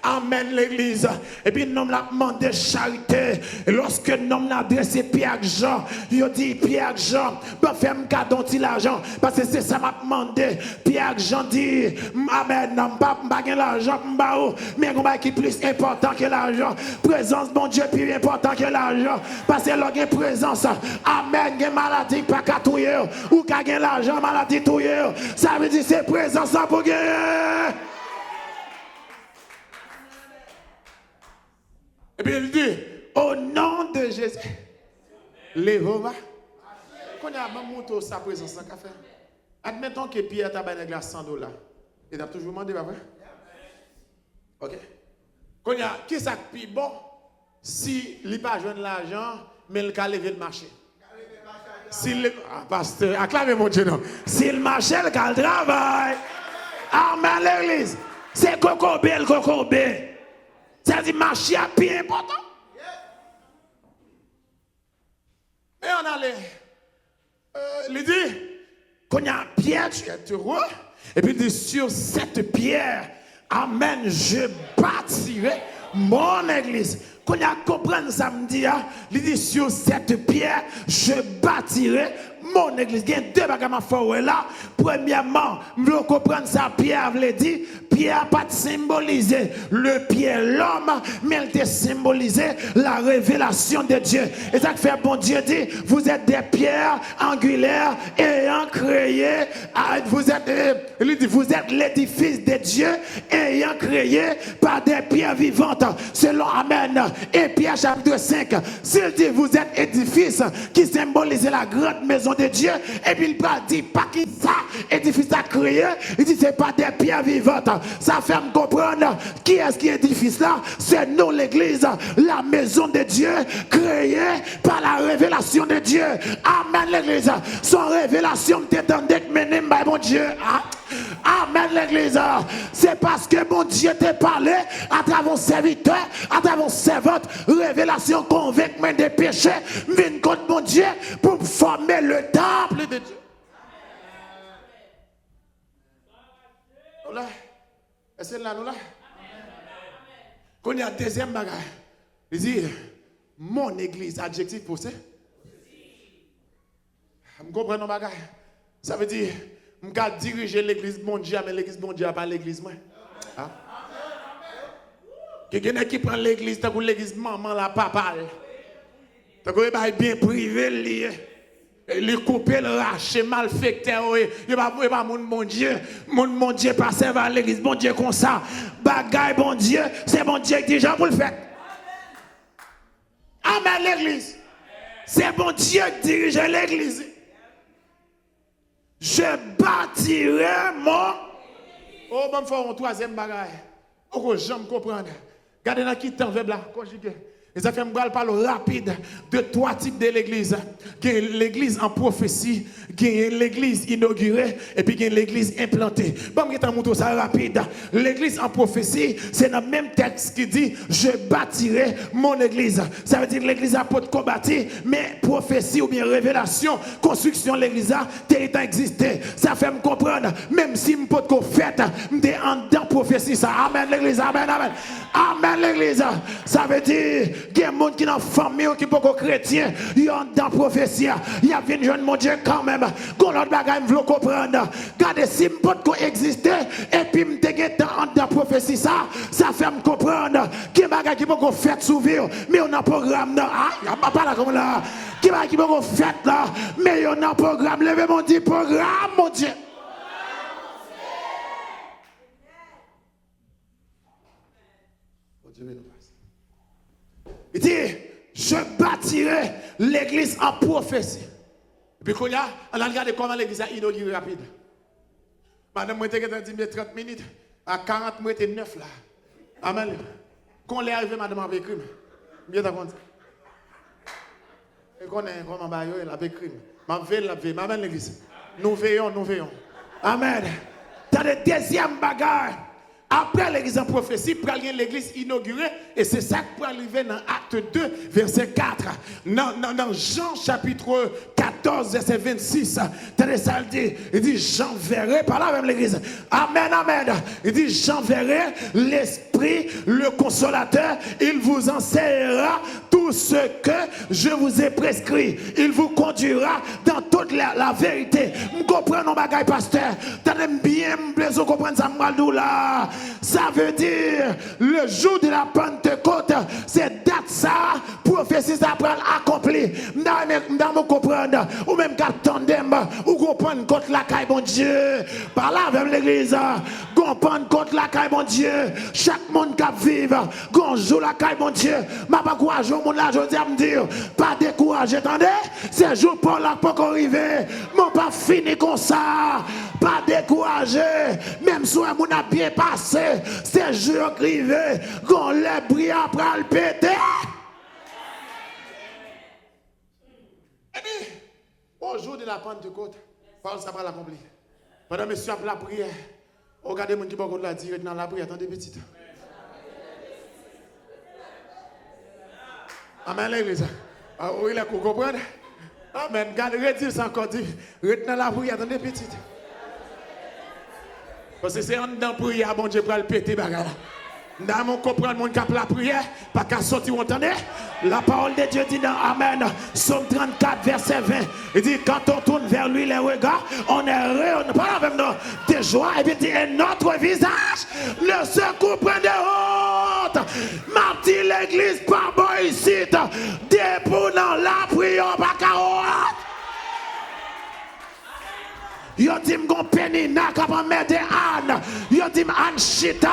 Amen, l'église. Et puis, nous l'a demandé charité. Et lorsque nous l'a adressé Pierre, Jean, il dit, Pierre, Jean, ben, fais-moi cadeau de l'argent. Parce que c'est ça m'a demandé. Pierre, Jean dit, Amen, pas l'argent, mais on va qui est plus important que l'argent. Présence, mon Dieu, plus important que l'argent. Parce que là, il y a présence. Amen, il y a maladie, pas qu'à tout. Ou qu'à gagner l'argent, maladie, tout. Ça veut dire c'est présence pour gagner. Et puis il dit, au nom de Jésus, lève-moi. Quand il y a un mouton, sa présence, ça fait. Admettons que Pierre t'a baigné $100. Il a toujours demandé, pas vrai? Ok. Quand il y a, qui ça plus bon si il n'a pas besoin de l'argent, mais il a levé le marché? S'il pasteur, acclamez mon Dieu, non. S'il marche, il travaille. Amen, l'église. C'est coco belle. Ça dit marcher à pied important. Mais on allait. Il dit, quand il y a pierre, tu es heureux. Et puis il dit, sur cette pierre, amen, je bâtirai mon église. Quand il y a compris samedi, il dit sur cette pierre, je bâtirai mon église. Il y a deux bagages à faire là. Premièrement, je veux comprendre ça. Pierre veut dire, Pierre pas symboliser le pied l'homme, mais il symbolisé la révélation de Dieu. Et ça fait bon Dieu dit, vous êtes des pierres angulaires ayant créé, vous êtes l'édifice de Dieu ayant créé par des pierres vivantes. Selon Amen. Et Pierre chapitre 5, s'il dit vous êtes édifice qui symbolise la grande maison de Dieu, et puis il va dire pas qui ça, édifice a créé, il dit c'est pas des pierres vivantes. Ça fait me comprendre qui est-ce qui est édifice là, c'est nous l'église, la maison de Dieu créée par la révélation de Dieu. Amen l'église, son révélation t'étendait que menem by mon Dieu. Amen l'église, c'est parce que mon Dieu t'a parlé à travers serviteur, à travers servante, révélation convainc des péchés, viens contre mon Dieu pour former le temple de Dieu. Là, est-ce que là, nous là? Quand il y a deuxième bagage, il dit, mon église, adjectif pour ça. Vous comprenez nos bagages? Ça veut dire, je vais diriger l'église mon Dieu, mais l'église mon Dieu, pas l'église moi. Hein? Quelqu'un qui prend l'église, t'as l'église maman, la papa. T'as bien privé, le couper, le racher, malfecté, il va pas mon Dieu pas servir à l'église, mon Dieu comme ça. Bagaille, bon Dieu, c'est mon Dieu qui déjà pour le faire. Amen, l'église. C'est bon Dieu qui dirige l'église. Je bâtirai mon. Oh, bon, il faut un troisième bagage. Oh, j'aime comprendre. Regardez dans qui temps verbe là, conjugué. Et ça fait me parler rapide de trois types de l'église. Il y a l'église en prophétie, il y a l'église inaugurée et puis il y a l'église implantée. Bon, je vais vous ça rapide. L'église en prophétie, c'est dans le même texte qui dit je bâtirai mon église. Ça veut dire que l'église a pas de combattre, mais prophétie ou bien révélation, construction de l'église a existé. Ça fait me comprendre, même si je ne peux pas faire, je suis en dedans prophétie. Ça. Amen l'église, amen, amen. Amen l'église. Ça veut dire il y a des gens qui sont dans la famille qui sont chrétiens, ils ont dans la prophétie. Il y a des jeunes, mon Dieu, quand même. Quand l'autre bagaille, je veux comprendre. Regardez, si je peux exister, et puis je suis dans la prophétie, ça fait me comprendre. Qui est bagaille qui peut faire souvent, mais on a un programme. Ah, il n'y a pas là comme là. Qui est qui peut faire là, mais on a un programme. Levez mon Dieu, programme, mon Dieu. Il dit, je bâtirai l'église en prophétie. Et puis, quand on a regardé comment l'église a inauguré rapide. Madame, moi, j'ai dit 30 minutes, à 40 minutes, 9 là. Amen. Quand on est arrivé, madame avec crime. Bien d'accord. Et qu'on est comme un baillot, il a avec crime. Ma veille, la veille. Amen l'église. Nous veillons, nous veillons. Amen. Dans le deuxième bagarre. Après l'église en prophétie, pour aller l'église inaugurée, et c'est ça qui peut arriver dans Acte 2, verset 4. Dans Jean chapitre 14, verset 26, il dit, j'enverrai, par là même l'église. Amen, amen. Il dit, j'enverrai l'Esprit, le Consolateur, il vous enseignera tout ce que je vous ai prescrit. Il vous conduira dans toute la vérité. Vous comprenez, mon bagaille, pasteur? T'as bien, vous comprenez ça, là. Ça veut dire le jour de la Pentecôte, c'est date ça, prophétie ça pour accomplir. Dans vous comprendre, ou même qu'attendez, ou comprendre contre la caille, bon Dieu. Par là, avec l'église, comprendre contre la caille, bon Dieu. Chaque monde qui vive, gonjou la caille, bon Dieu. Ma pas courage, au monde là, je dis à me dire, pas décourager, attendez, c'est jour pour la pas arriver, mon pas fini comme ça, pas décourager, même si on a bien passé, c'est jour arrivé, qu'on les brille après le péter. Et puis, au jour de la Pentecôte, Paul ça va l'accomplir. Pendant monsieur a la prière, regardez mon qui va la dire dans la prière, attendez petite. Amen l'église. Oui, là, vous comprenez? Amen. Regardez ça encore dit. Retenez la prière, attendez petite. Parce que c'est en dedans prière, bon Dieu, pour le péter bagarre. Dans mon comprendre, mon cap la prière, pas qu'à sortir, vous entendez? La parole de Dieu dit dans Amen, Somme 34, verset 20. Il dit, quand on tourne vers lui les regards, on est rayonné, pas la même de joie, et puis dit, et notre visage ne se couvre de honte. Ma petite l'église, pas bon ici, debout dans la prière, pas qu'à honte. Yo dit m'gon penina capable mettre Anne. Yo dit Anne chita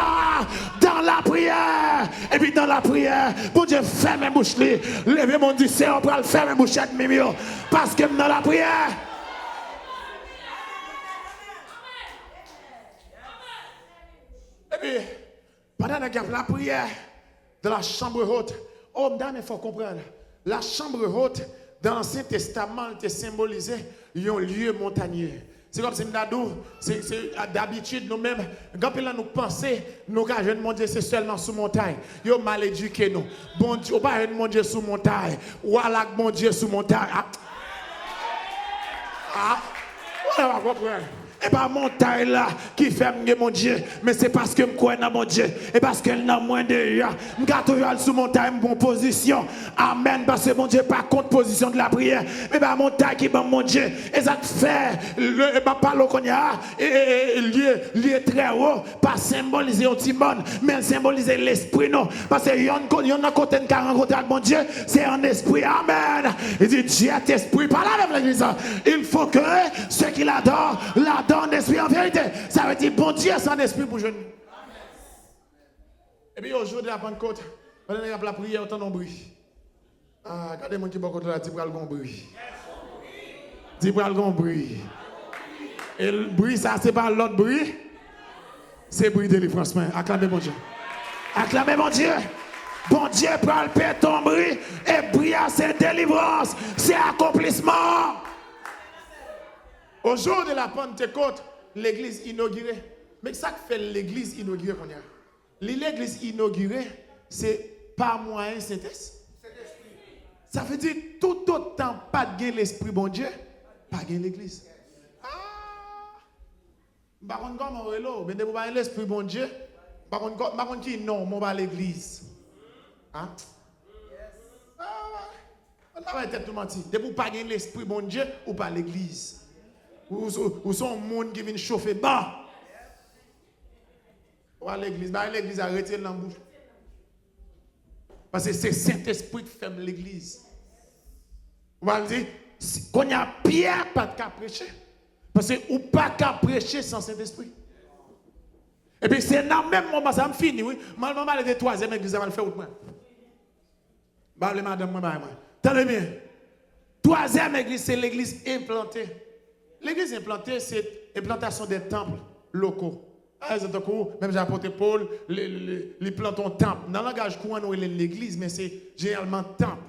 dans la prière. Et puis dans la prière, bon Dieu ferme bouche li. Levez mon Dieu, c'est on va le fermer bouche mimio parce que dans la prière. Et puis pendant la prière dans la chambre haute, oh madame, il faut comprendre. La chambre haute dans l'Ancien Testament était symbolisé un lieu montagneux. C'est comme si d'habitude nous-mêmes, quand nous pensons, nous jeunes mon Dieu, c'est seulement sous montagne. Yo mal éduqué nous. Bon Dieu, pas mon Dieu sous montagne. Ou alors mon Dieu sous montagne. Voilà, vous comprenez. Et pas montagne là qui fait mon Dieu, mais c'est parce que je crois dans mon Dieu. Et parce qu'elle n'a moins de rien. Je suis toujours sous montagne, bonne position. Amen. Parce que mon Dieu pas contre position de la prière. Mais pas montagne qui est mon Dieu. Et ça fait, le parole qu'on a, et lieu très haut, pas symboliser un petit monde, mais symboliser l'esprit, non. Parce que y en a côté de rencontre avec mon Dieu, c'est un esprit. Amen. Il dit, Dieu est esprit. Par là avec l'église. Il faut que ceux qui l'adorent, en esprit en vérité. Ça veut dire bon Dieu sans esprit pour jeune. Et puis au jour de la Pentecôte, on a la prière autant de bruit. Regardez mon qui beaucoup là, dit pral gon bruit. Dit pral gon bruit. Et le bruit ça c'est pas l'autre bruit. C'est bruit de délivrance. Acclamez mon Dieu. Acclamez mon Dieu. Bon Dieu pral paix ton bruit et bruit c'est délivrance, c'est accomplissement. Au jour de la Pentecôte, l'église inaugurée. Mais ça fait l'église inaugurée qu'on a. L'église inaugurée, c'est par moyen Saint-Esprit. Ça veut dire tout autant pas de l'esprit bon Dieu, pas de l'église. Par contre, comme on est là, mais de pas l'esprit bon Dieu, par contre qui non, on va l'église. Hein? On va être tout menti. De pas l'esprit bon Dieu ou pas l'église. Ou son monde qui vient chauffer bas. Ou à l'église. L'église a retiré l'embouche. Parce que c'est Saint-Esprit qui fait l'église. On va dire, qu'on y a Pierre, pas de cas prêcher. Parce que ou pas qu'à prêcher sans Saint-Esprit. Et puis c'est dans le même moment, ça me finit, oui. Moi, je vais aller troisième église, ça va le faire autrement. Bah, les madame, moi. Tenez bien. Troisième église, c'est l'église implantée. L'église implantée, c'est l'implantation des temples locaux. Même j'apporte Paul, les plantons temple. Dans le langage courant, nous l'église, mais c'est généralement temple.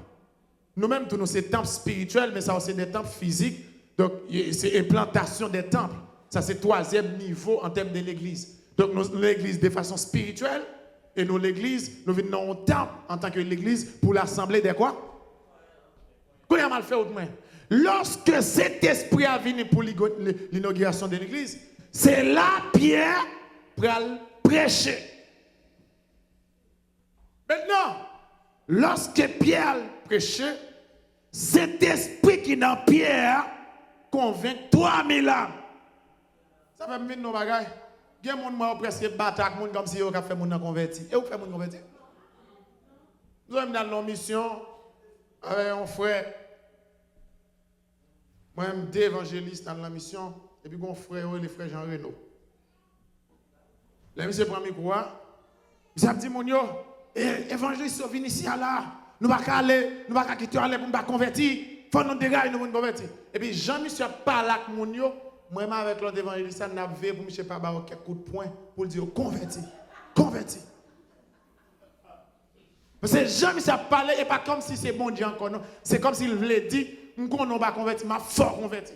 Nous-mêmes, tous nous, c'est temple spirituel, mais ça c'est des temples physiques. Donc, c'est implantation des temples. Ça, c'est troisième niveau en termes de l'église. Donc, nous, l'église de façon spirituelle, et nous, l'église, nous venons au temple en tant que l'église pour l'assemblée des quoi? Qu'on a mal fait autrement. Lorsque cet esprit a venu pour l'inauguration de l'église, c'est là Pierre pour prêcher. Maintenant, lorsque Pierre prêchait, cet esprit qui est dans Pierre convainc 3000 âmes. Ça fait mettre nos bagages. Il y a des gens qui presque battent comme si ils ont fait mon converti. Et vous faites mon converti? Nous sommes dans nos missions avec un frère. Moi-même, deux évangélistes dans la mission. Et puis, mon frère, le frère Jean Renaud. Là, monsieur prend le micro. Il a dit, mon yo, évangélistes sont venus ici, là. Nous ne pouvons pas aller, nous ne pouvons pas quitter aller pour nous convertir. Il faut nous dégager, nous nous convertir. Et puis, Jean-Michel parle avec mon yo. Moi, avec l'autre évangéliste, nous avons vu pour M. Pabaro quelques coups de poing pour dire converti. Converti. Parce que Jean-Michel parle, et pas comme si c'est bon Dieu encore. C'est comme s'il voulait dire, je ne vais pas convertir, je suis fort converti.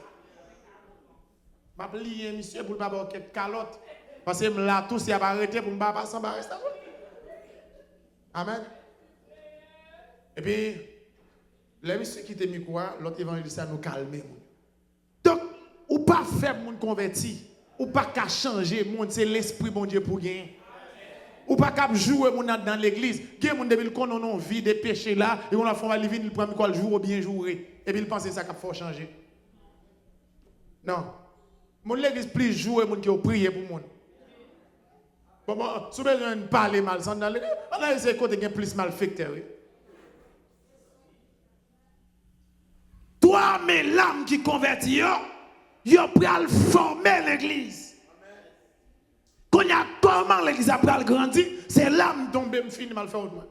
Je vais lier monsieur pour ne pas avoir quelques calottes. Parce que là, tout s'est arrêté pour ne pas passer en restaurant. Amen. Et puis, les messieurs qui étaient mis quoi, l'autre évangéliste nous calmer. Donc, ou pas faire moun converti, ou pas qu'à changer moun, c'est l'esprit bon Dieu pour gagner. Ou pas qu'à jouer moun dans l'église. Qui moun depuis qu'on a une vie de péché là, et on a fait vivre le premier quoi le jour bien jouer. Et puis il pense que ça qu'il faut changer. Non. Mon l'église plus jouer moun qui ont prié pour moun. Bon, si vous besoin de parler mal sans dans l'église, on a essayé de faire plus malfecteur. Toi, mes lames qui convertis, yo pral former l'église. Quand y a comment l'église a pral grandir, c'est l'âme tombée me finit mal faire autrement.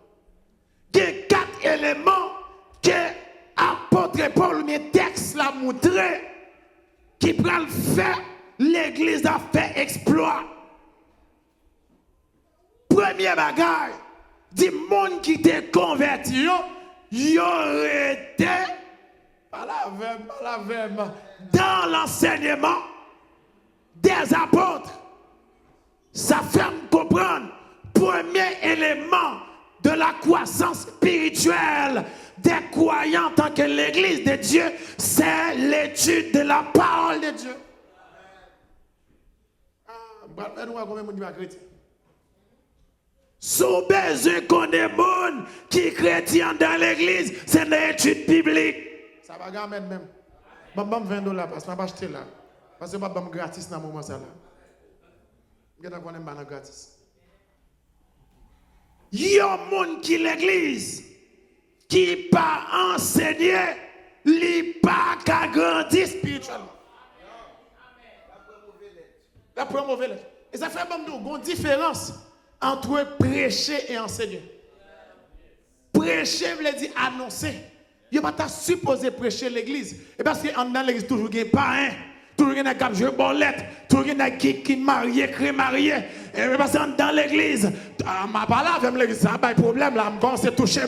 Il y a 4 éléments que apôtre Paul mes textes l'a montré qui pral faire l'église a fait exploit. Premier bagage, dit monde qui t'est converti yo été dans l'enseignement des apôtres. Ça fait me comprendre. Premier élément de la croissance spirituelle des croyants en tant que l'église de Dieu, c'est l'étude de la parole de Dieu. Sous besoin qu'on ait des gens qui chrétiens dans l'église, c'est l'étude biblique. Ça va gagner même. Je vais $20 parce que je vais acheter là. Parce que je vais gratis dans le moment là. Je vais vous gratis. Il y a des gens qui l'église qui pas enseigné, qui pas grandir spirituellement. La première mauvaise lettre. Et ça fait une différence entre prêcher et enseigner. Prêcher veut dire annoncer. Il n'est pas supposé prêcher l'église. Et parce que dans l'église, toujours il y a pas un. Toujours il y a qui jouent bolette. Toujours il y a qui marié, crée marié. Et parce que dans l'église, ma parole avec l'église, ça n'a pas de problème là. Je suis touché.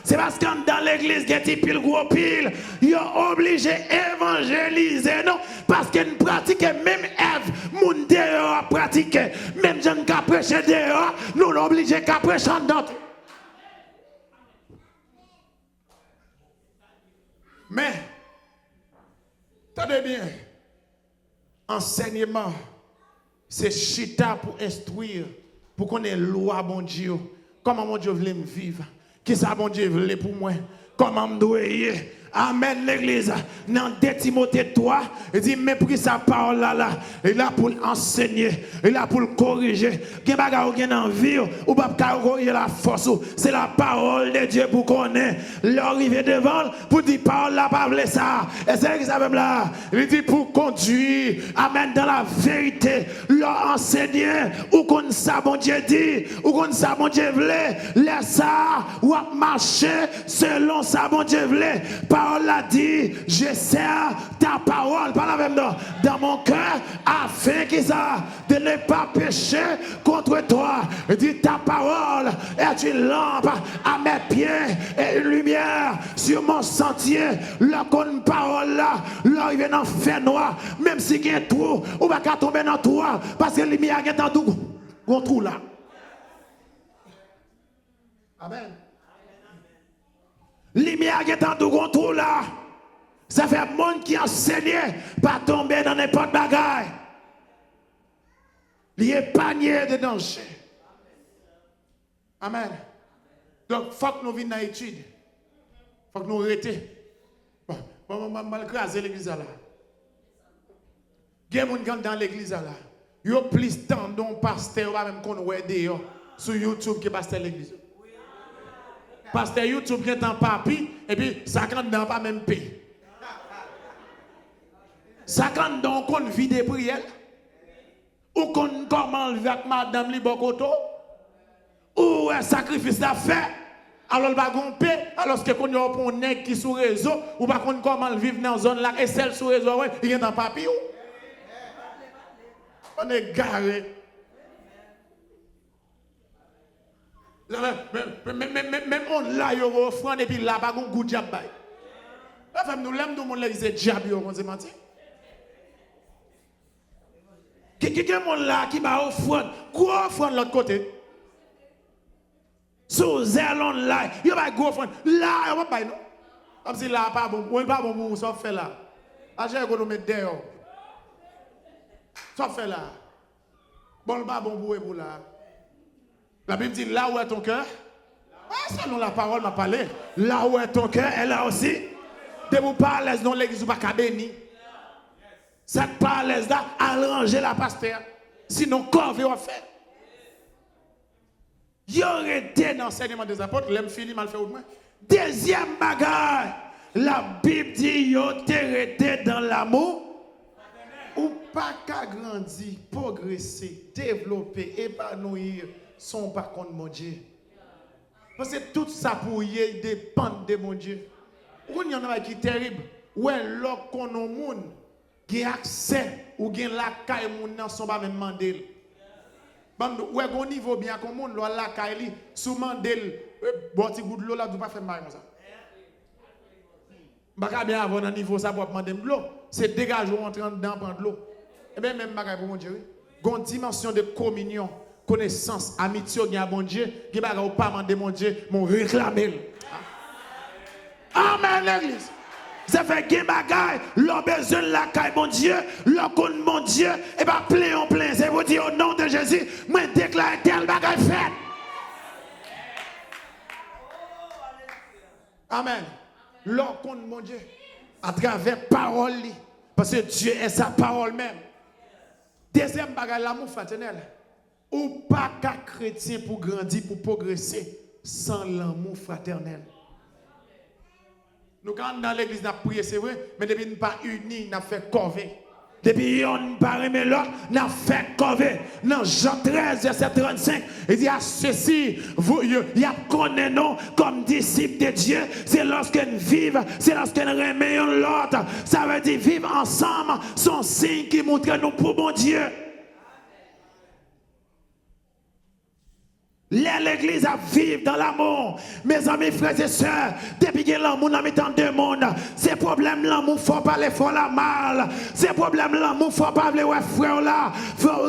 C'est parce que dans l'église, il y a des pile gros pile. Il est obligé d'évangéliser. Non? Parce qu'il pratique même Ève. Moun dehors a pratiqué. Même gens qui prêché dehors, nous sommes obligés de prêcher en dedans. Mais, tenez bien, enseignement, c'est chita pour instruire, pour qu'on ait loi, bon Dieu. Comment mon Dieu voulait me vivre? Qui ça, bon Dieu voulait pour moi? Comment me dois y? Amen, l'église. Dans 2 Timothée 3, il dit, mais pour sa parole là, il est là pour enseigner, il est là pour corriger. Il y a des envie, ou pas corriger la force. C'est la parole de Dieu pour qu'on ait l'arrivée devant, pour dire, parole là, pas ça. Et c'est qui ça même là? Il dit, pour conduire, amen, dans la vérité, leur enseigner, ou qu'on ça, bon Dieu dit, ou qu'on ça, bon Dieu voulait, laisse ça, ou marcher selon ça, bon Dieu voulait. parole a dit, je sers ta parole, par la même dans mon cœur, afin qu'ils de ne pas pécher contre toi. Il dit, ta parole est une lampe à mes pieds et une lumière sur mon sentier. Là, qu'on parole là, là, il vient dans fait noir, même si il y a un trou, on va pas tomber dans trou, parce que la lumière est dans tout, on trou là. Amen. Lumière qui est en tout contrôle là. Ça fait monde qui enseigne pas tomber dans n'importe bagaille. Il est panier de danger. Amen. Donc, il faut que nous venions dans l'étude. Il faut que nous arrêtions. Bon, je vais écraser l'église là. Il y a des gens dans l'église là. Il y a plus de temps dont pasteur va même qu'on voit sur YouTube qui pasteur l'église. Pasteur YouTube qui est en papi, et puis ça quand dans pas même paix. Ça quand dans qu'on vit des prières, ou qu'on comment avec madame Libokoto, ou un sacrifice à faire, alors il va paix, alors que qu'on y a un nègre qui sur réseau, ou pas qu'on comment vivre dans zone là, et celle sur réseau, il est en papi. On est garé. Même on l'a eu offrande et puis là, pas un goût de diable. La femme nous l'aime, tout le monde l'a dit, c'est diable, on s'est menti. Quelqu'un là qui va offrande, quoi offrande l'autre côté? Sous zélon là, il va go offrande. Là, il va pas, non? Comme si là, pas bon, on pas bon pour ça fait là. Agir qu'on nous met dehors. Ça fait là. Bon, pas bon pour là. La Bible dit là où est ton cœur, selon la parole m'a parlé, là où est ton cœur, elle a aussi. De vous parler dans l'église ou pas qu'à béni. Cette parole là, à ranger la pasteur. Sinon, quoi va faire? Il y aurait été dans l'enseignement des apôtres, l'homme fini mal fait ou moins. Deuxième bagarre, la Bible dit, yo été dans l'amour. Ou pas qu'à grandir, progresser, développer, épanouir. Sont par contre mon Dieu. Parce que tout ça pour y dépend de mon Dieu. Il y en a qui est terrible. Ouais, l'autre qu'on a monde qui a accès ou qui la caille moun nan sont pas même mandel. Ouais, au niveau bien comme monde la caille sous mandel bon petit goût de l'eau là tu pas faire mal comme ça. Baka bien avoir un niveau ça pour demander de l'eau, c'est dégager ou entrer dedans prendre de l'eau. Et bien même baka pour mon Dieu. Une dimension de communion. Connaissance, amitié, il y a bon Dieu, qui va pas demander mon Dieu, mon réclamer. Amen, l'église. Ça fait que bagaille, l'on besoin de la caille, mon Dieu, l'on connaît mon Dieu, et bien plein. C'est vous dire au nom de Jésus, moi déclare tel bagaille fait. Amen. L'on connaît mon Dieu, à travers parole, parce que Dieu est sa parole même. Deuxième bagaille, l'amour fraternel. Ou pas qu'un chrétien pour grandir, pour progresser, sans l'amour fraternel. Nous, quand dans l'église, nous prions, c'est vrai, mais depuis nous pas unis, nous fait corvée. Depuis on ne pas aimer l'autre, nous fait corvée. Dans Jean 13, verset 35, il dit à ceci, il y a connaît nous comme disciples de Dieu, c'est lorsque nous vivons, c'est lorsque nous aimons l'autre. Ça veut dire vivre ensemble, son signe qui montre nous pour bon Dieu. L'église à vivre dans l'amour. Mes amis, frères et sœurs, depuis que l'amour n'a mis dans deux mondes, ces problèmes l'amour, faut pas les faire la mal. Ces problèmes l'amour, faut pas les frères là,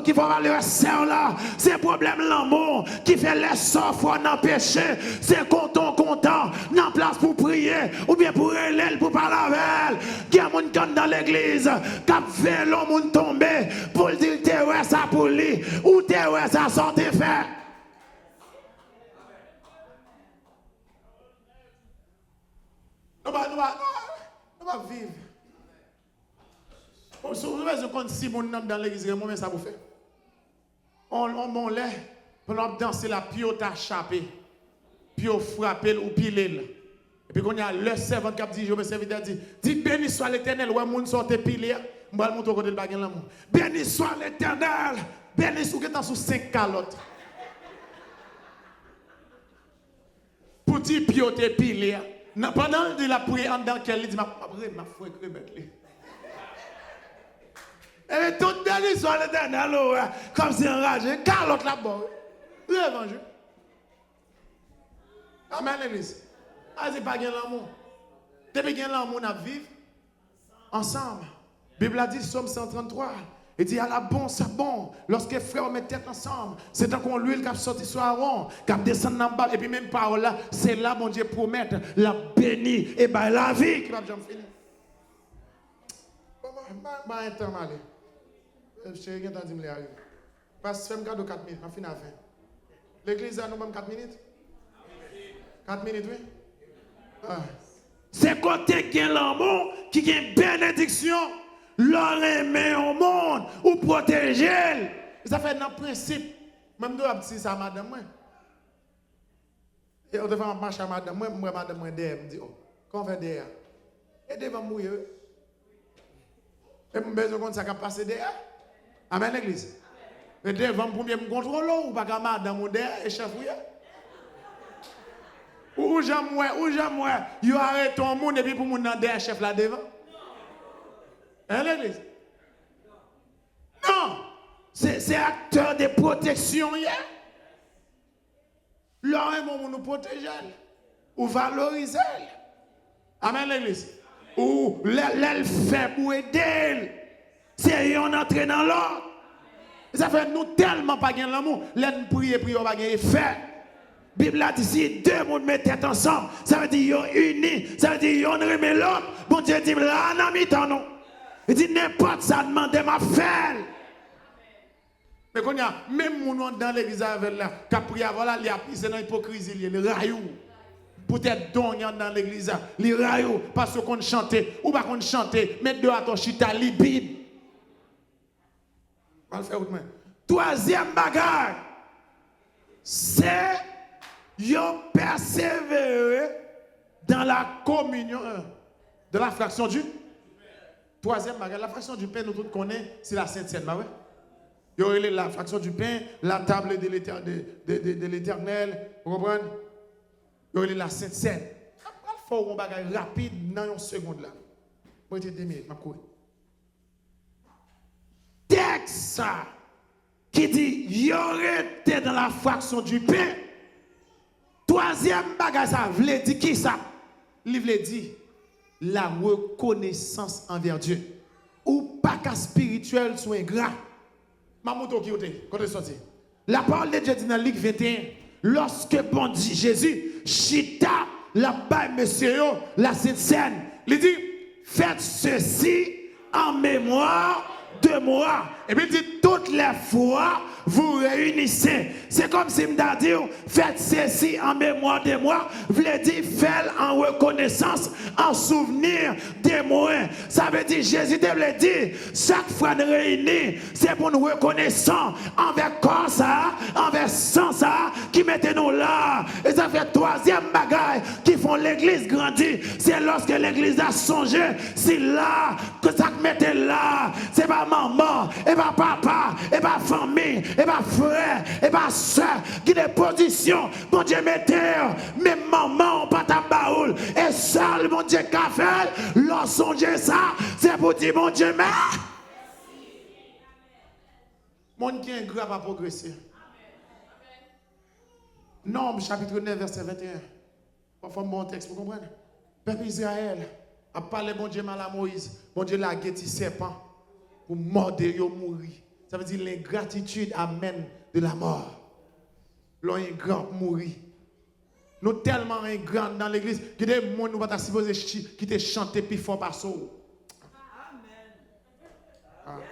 qui faut pas les sœurs là. Ces problèmes l'amour, qui fait les sorts dans le péché, c'est content, dans place pour prier, ou bien pour elle, pour parler avec elle. Qui a mon camp dans l'église, qui a fait l'homme tomber, pour dire, t'es ouais ça pour lui, ou t'es ouais ça sortir faire. Nous va vivre. Si mon nom dans l'église, moi, ça vous fait. On l'a, pour danser la pio t'a chapé, pio frapper ou piler. Et puis, quand il y a le servant qui dit, je me serviteur dit béni soit l'éternel, ou moun sorte piler, je vais monter au côté de baguette l'amour. Béni soit l'éternel, béni soit qui est sous 5 calottes. Pour dire pio te piler. Pendant qu'il a prié en dedans, il dit, ma foi, remettre. Et toute belle histoire l'éternel, comme si enragé, car l'autre là-bas. L'évangile. Amen, l'église. Ah, c'est pas bien l'amour. Depuis qu'il y a l'amour, on vivre ensemble. La Bible a dit, Somme 133, il dit, à la bon, ça bon. Lorsque les frères mettent tête ensemble, c'est tant qu'on l'huile qui a sorti sur Aaron, qui a descendu dans le bas, et puis même parole là, c'est là, mon Dieu, promet la bénie et ben la vie qui va jamais finir. Bah, un temps malé. Je sais rien dit me arriver. Parce que je fais cadeau 4 minutes, je finis à 20. L'église a nous même 4 minutes. 4 minutes, oui. Ah. C'est côté qui est l'amour, qui a une bénédiction, leur aimer au monde, ou protéger. Ça fait un principe. Même de si ça madame moi. Et on devait marcher à madame moi, madame moi derrière me dit, oh, qu'on fait derrière? Et devant mourir. Et je besoin de ça qui passe derrière. Amen l'église. Et devant pour me contrôler ou pas que madame moi derrière et chef oui. Ou jamais, you arrête ton monde et puis pour mon derrière chef là devant. Hein l'église? Non! C'est acteur de protection hier. Là, on nous protéger. Ou valoriser. Amen l'église. Ou l'elle fait pour aider. C'est on entre dans l'autre. Ça fait nous tellement pas gagner l'amour. L'aide prier, on va gagner effet. La Bible a dit si deux mondes mettent tête ensemble, ça veut dire qu'ils sont unis, ça veut dire qu'ils remet l'autre. Bon Dieu dit là, on a mis ton nom. Il dit n'importe ça demande ma faire. Mais quand il y a même mon dans l'église avec là, qui a prié avant là, il a pris dans l'hypocrisie, le raillou. Peut-être donc dans l'église, les raillou, parce qu'on chantait, ou pas qu'on chantait, mettre de à ton chita, li Bible. On va le faire autrement. Troisième bagarre, c'est yo persévérer dans la communion de la fraction du. Troisième bagarre, la fraction du pain, nous tous connaissons, c'est la Sainte Seine. Il y aurait la fraction du pain, la table de l'éternel, vous comprenez? Il y aurait la Sainte Seine. Il faut un bagage rapide dans une seconde là. Moi, j'ai 2 minutes, je vais courir. Texte qui dit, il y aurait été dans la fraction du pain. Troisième bagage, ça veut dire qui ça? Il veut dire la reconnaissance envers Dieu. Ou pas qu'à spirituel soit ingrat. Mamoto qui était, quand est sorti. La parole de Dieu dit dans Luc 21, lorsque bon dit Jésus, chita la bas monsieur, la Sainte Seine, il dit, faites ceci en mémoire de moi. Et puis il dit, toutes les fois, vous réunissez. C'est comme si me dit, faites ceci en mémoire de moi. Vous voulez dire, faites en reconnaissance, en souvenir de moi. Ça veut dire, Jésus te dit, chaque fois nous réunis, c'est pour nous reconnaissant envers corps ça, envers sang ça, qui mettez nous là. Et ça fait troisième bagaille qui font l'église grandir. C'est lorsque l'église a songé, c'est là que ça mettez là. C'est pas maman, et pas papa, et pas famille, et pas frère, et pas soeur, qui des positions, mon Dieu mettez, même maman, pas ta baoule, et seul, mon Dieu, qu'a fait, leur songer ça, c'est pour dire, mon Dieu, mais. Mon qui est grave à progresser. Nombre, chapitre 9, verset 21. Parfois, mon texte, vous comprenez? Peuple Israël a parlé, mon Dieu, mal à Moïse, mon Dieu, la guetti serpent, pour mordre et mourir. Ça veut dire l'ingratitude amène de la mort. L'on est grand pour mourir. Nous tellement ingrats dans l'église que des gens nous pas supposé qui te chanter plus fort par ça. Amen.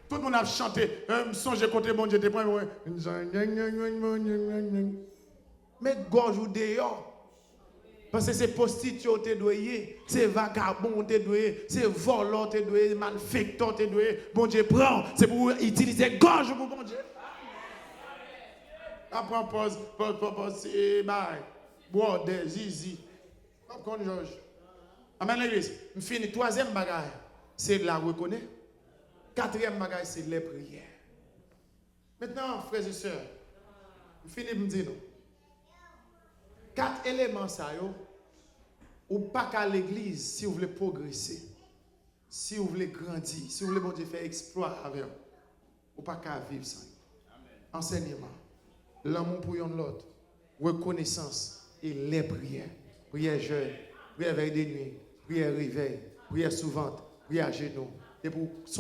Tout le monde a chanté. Songe côté mon Dieu, mais gorge ou dehors. Parce que c'est prostitué te doyer, c'est vagabond te doyer, c'est volant te doyer, malfecteur te doyer. Bon Dieu prend, c'est pour utiliser gorge pour bon Dieu. Après pause, c'est bye. Bois de zizi. Comme Georges. Amen l'église. Je finis. Troisième bagaille, c'est la reconnaître. Quatrième bagaille, c'est les prières. Maintenant, frères et sœurs, je finis de me dire. 4 éléments ça yo, Ou pas qu'à l'église si vous voulez progresser. Si vous voulez grandir, si vous voulez bon Dieu faire exploit avec vous. Ou pas qu'à vivre sans. Enseignement. L'amour pour l'autre. Reconnaissance et les prières. Prière jeune, prière veille de nuit, prière réveil, prière souvent, prière à genoux. Et pour